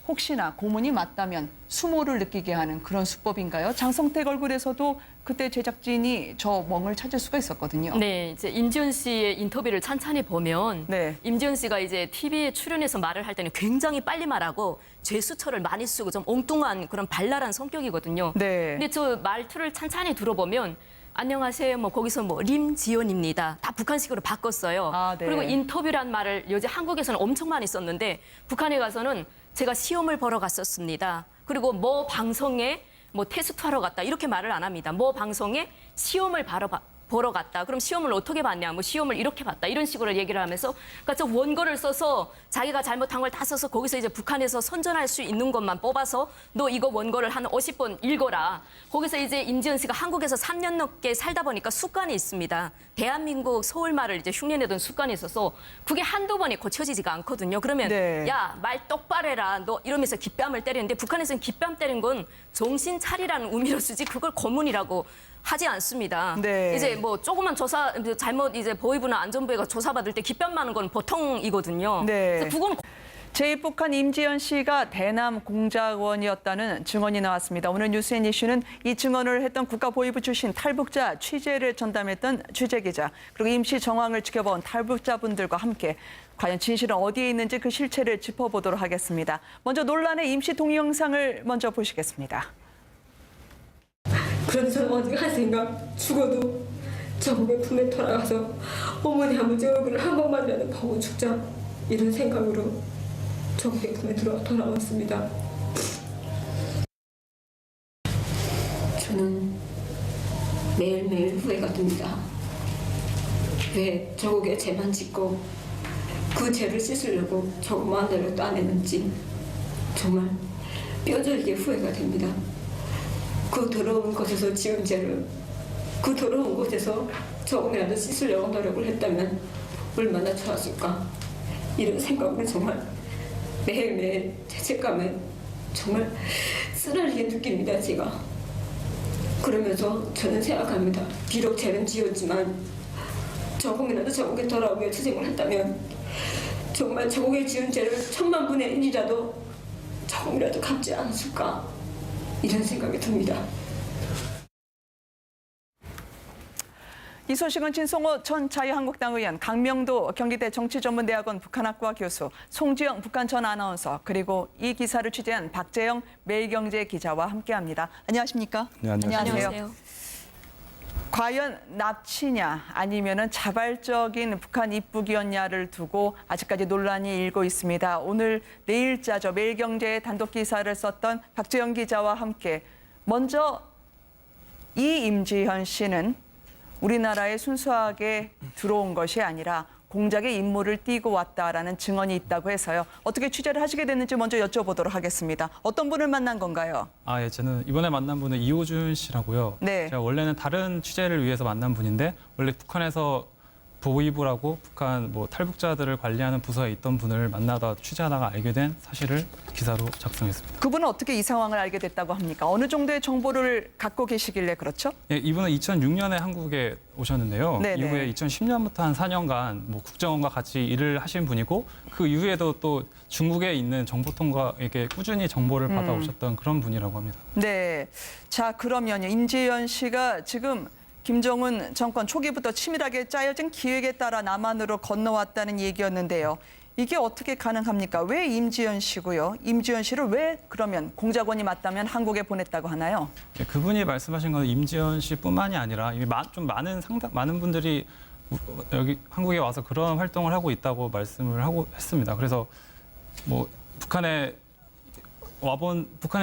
혹시나 고문이 맞다면 수모를 느끼게 하는 그런 수법인가요? 장성택 얼굴에서도 그때 제작진이 저 멍을 찾을 수가 있었거든요. 네, 이제 임지연 씨의 인터뷰를 찬찬히 보면 네. 임지연 씨가 이제 TV에 출연해서 말을 할 때는 굉장히 빨리 말하고 죄수처를 많이 쓰고 좀 엉뚱한 그런 발랄한 성격이거든요. 네. 근데 저 말투를 찬찬히 들어보면 안녕하세요. 뭐 거기서 뭐 림지연입니다. 다 북한식으로 바꿨어요. 아, 네. 그리고 인터뷰란 말을 요새 한국에서는 엄청 많이 썼는데 북한에 가서는 제가 시험을 보러 갔었습니다. 그리고 뭐 방송에 뭐 테스트하러 갔다 이렇게 말을 안 합니다. 뭐 방송에 시험을 보러 갔다. 그럼 시험을 어떻게 봤냐? 뭐 시험을 이렇게 봤다. 이런 식으로 얘기를 하면서 그러니까 저 원고를 써서 자기가 잘못한 걸 다 써서 거기서 이제 북한에서 선전할 수 있는 것만 뽑아서 너 이거 원고를 한 50번 읽어라. 거기서 이제 임지연 씨가 한국에서 3년 넘게 살다 보니까 습관이 있습니다. 대한민국 서울말을 이제 흉내내던 습관이 있어서 그게 한두 번이 고쳐지지가 않거든요. 그러면 네. 야, 말 똑바로 해라. 너 이러면서 귓뺨을 때리는데 북한에서는 귓뺨 때린 건 정신 차리라는 의미로 쓰지 그걸 고문이라고 하지 않습니다. 네. 이제 뭐 조그만 잘못 이제 보위부나 안전부에가 조사받을 때 귓뺨 마는 건 보통이거든요. 네. 그래서 그건 제1북한 임지연 씨가 대남 공작원이었다는 증언이 나왔습니다. 오늘 뉴스앤 이슈는 이 증언을 했던 국가보위부 출신 탈북자 취재를 전담했던 취재기자 그리고 임시 정황을 지켜본 탈북자분들과 함께 과연 진실은 어디에 있는지 그 실체를 짚어보도록 하겠습니다. 먼저 논란의 임시 동영상을 먼저 보시겠습니다. 그런데 저는 언젠가 한 생각, 죽어도 정국의 품에 돌아가서 어머니 아버지 얼굴을 한 번만이라도 보고 죽자 이런 생각으로 정국의 품에 돌아왔습니다. 저는 매일매일 후회가 듭니다. 왜 저국에 죄만 짓고 그 죄를 씻으려고 조그마한 노력도 안 했는지 정말 뼈저리게 후회가 됩니다. 그 더러운 곳에서 지은 죄를 그 더러운 곳에서 조금이라도 씻으려고 노력을 했다면 얼마나 좋았을까 이런 생각으로 정말 매일매일 죄책감을 정말 쓰라리게 느낍니다. 제가 그러면서 저는 생각합니다. 비록 죄는 지었지만 조금이라도 저국에 돌아오며 투쟁을 한다면 정말 저국에 지은 죄를 1000만분의 1이라도 조금이라도 갚지 않았을까 이런 생각이 듭니다. 이 소식은 진성호 전 자유한국당 의원, 강명도 경기대 정치전문대학원 북한학과 교수, 송지영 북한 전 아나운서, 그리고 이 기사를 취재한 박재영 매일경제 기자와 함께합니다. 안녕하십니까? 네, 안녕하세요. 안녕하세요. 과연 납치냐 아니면은 자발적인 북한 입국이었냐를 두고 아직까지 논란이 일고 있습니다. 오늘 내일자죠. 매일경제의 단독 기사를 썼던 박재영 기자와 함께 먼저 이 임지현 씨는 우리나라에 순수하게 들어온 것이 아니라 공작의 임무를 띠고 왔다라는 증언이 있다고 해서요. 어떻게 취재를 하시게 됐는지 먼저 여쭤보도록 하겠습니다. 어떤 분을 만난 건가요? 예, 저는 이번에 만난 분은 이호준 씨라고요. 네. 제가 원래는 다른 취재를 위해서 만난 분인데 원래 북한에서 보위부라고 북한 뭐 탈북자들을 관리하는 부서에 있던 분을 만나다 취재하다가 알게 된 사실을 기사로 작성했습니다. 그분은 어떻게 이 상황을 알게 됐다고 합니까? 어느 정도의 정보를 갖고 계시길래 그렇죠? 예, 이분은 2006년에 한국에 오셨는데요. 네네. 이후에 2010년부터 한 4년간 뭐 국정원과 같이 일을 하신 분이고 그 이후에도 또 중국에 있는 정보통과에게 꾸준히 정보를 받아오셨던 그런 분이라고 합니다. 네. 자, 그러면요. 임지현 씨가 지금 김정은 정권 초기부터 치밀하게 짜여진 기획에 따라 남한으로 건너왔다는 얘기였는데요. 이게 어떻게 가능합니까? 왜 임지현 씨고요? 임지현 씨를 왜 그러면 공작원이 맞다면 한국에 보냈다고 하나요? 예, 그분이 말씀하신 건 임지현 씨뿐만이 아니라 이미 좀 많은 분들이 여기 한국에 와서 그런 활동을 하고 있다고 말씀을 했습니다. 그래서 뭐 북한에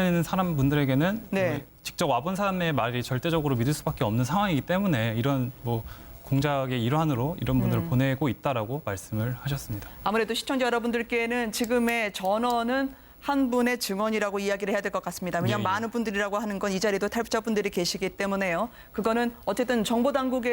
있는 사람분들에게는 네. 직접 와본 사람의 말이 절대적으로 믿을 수밖에 없는 상황이기 때문에 이런 뭐 공작의 일환으로 이런 분들을 보내고 있다라고 말씀을 하셨습니다. 아무래도 시청자 여러분들께는 지금의 전원은 한 분의 증언이라고 이야기를 해야 될 것 같습니다. 왜냐하면 예, 예. 많은 분들이라고 하는 건 이 자리에도 탈북자분들이 계시기 때문에요. 그거는 어쨌든 정보당국에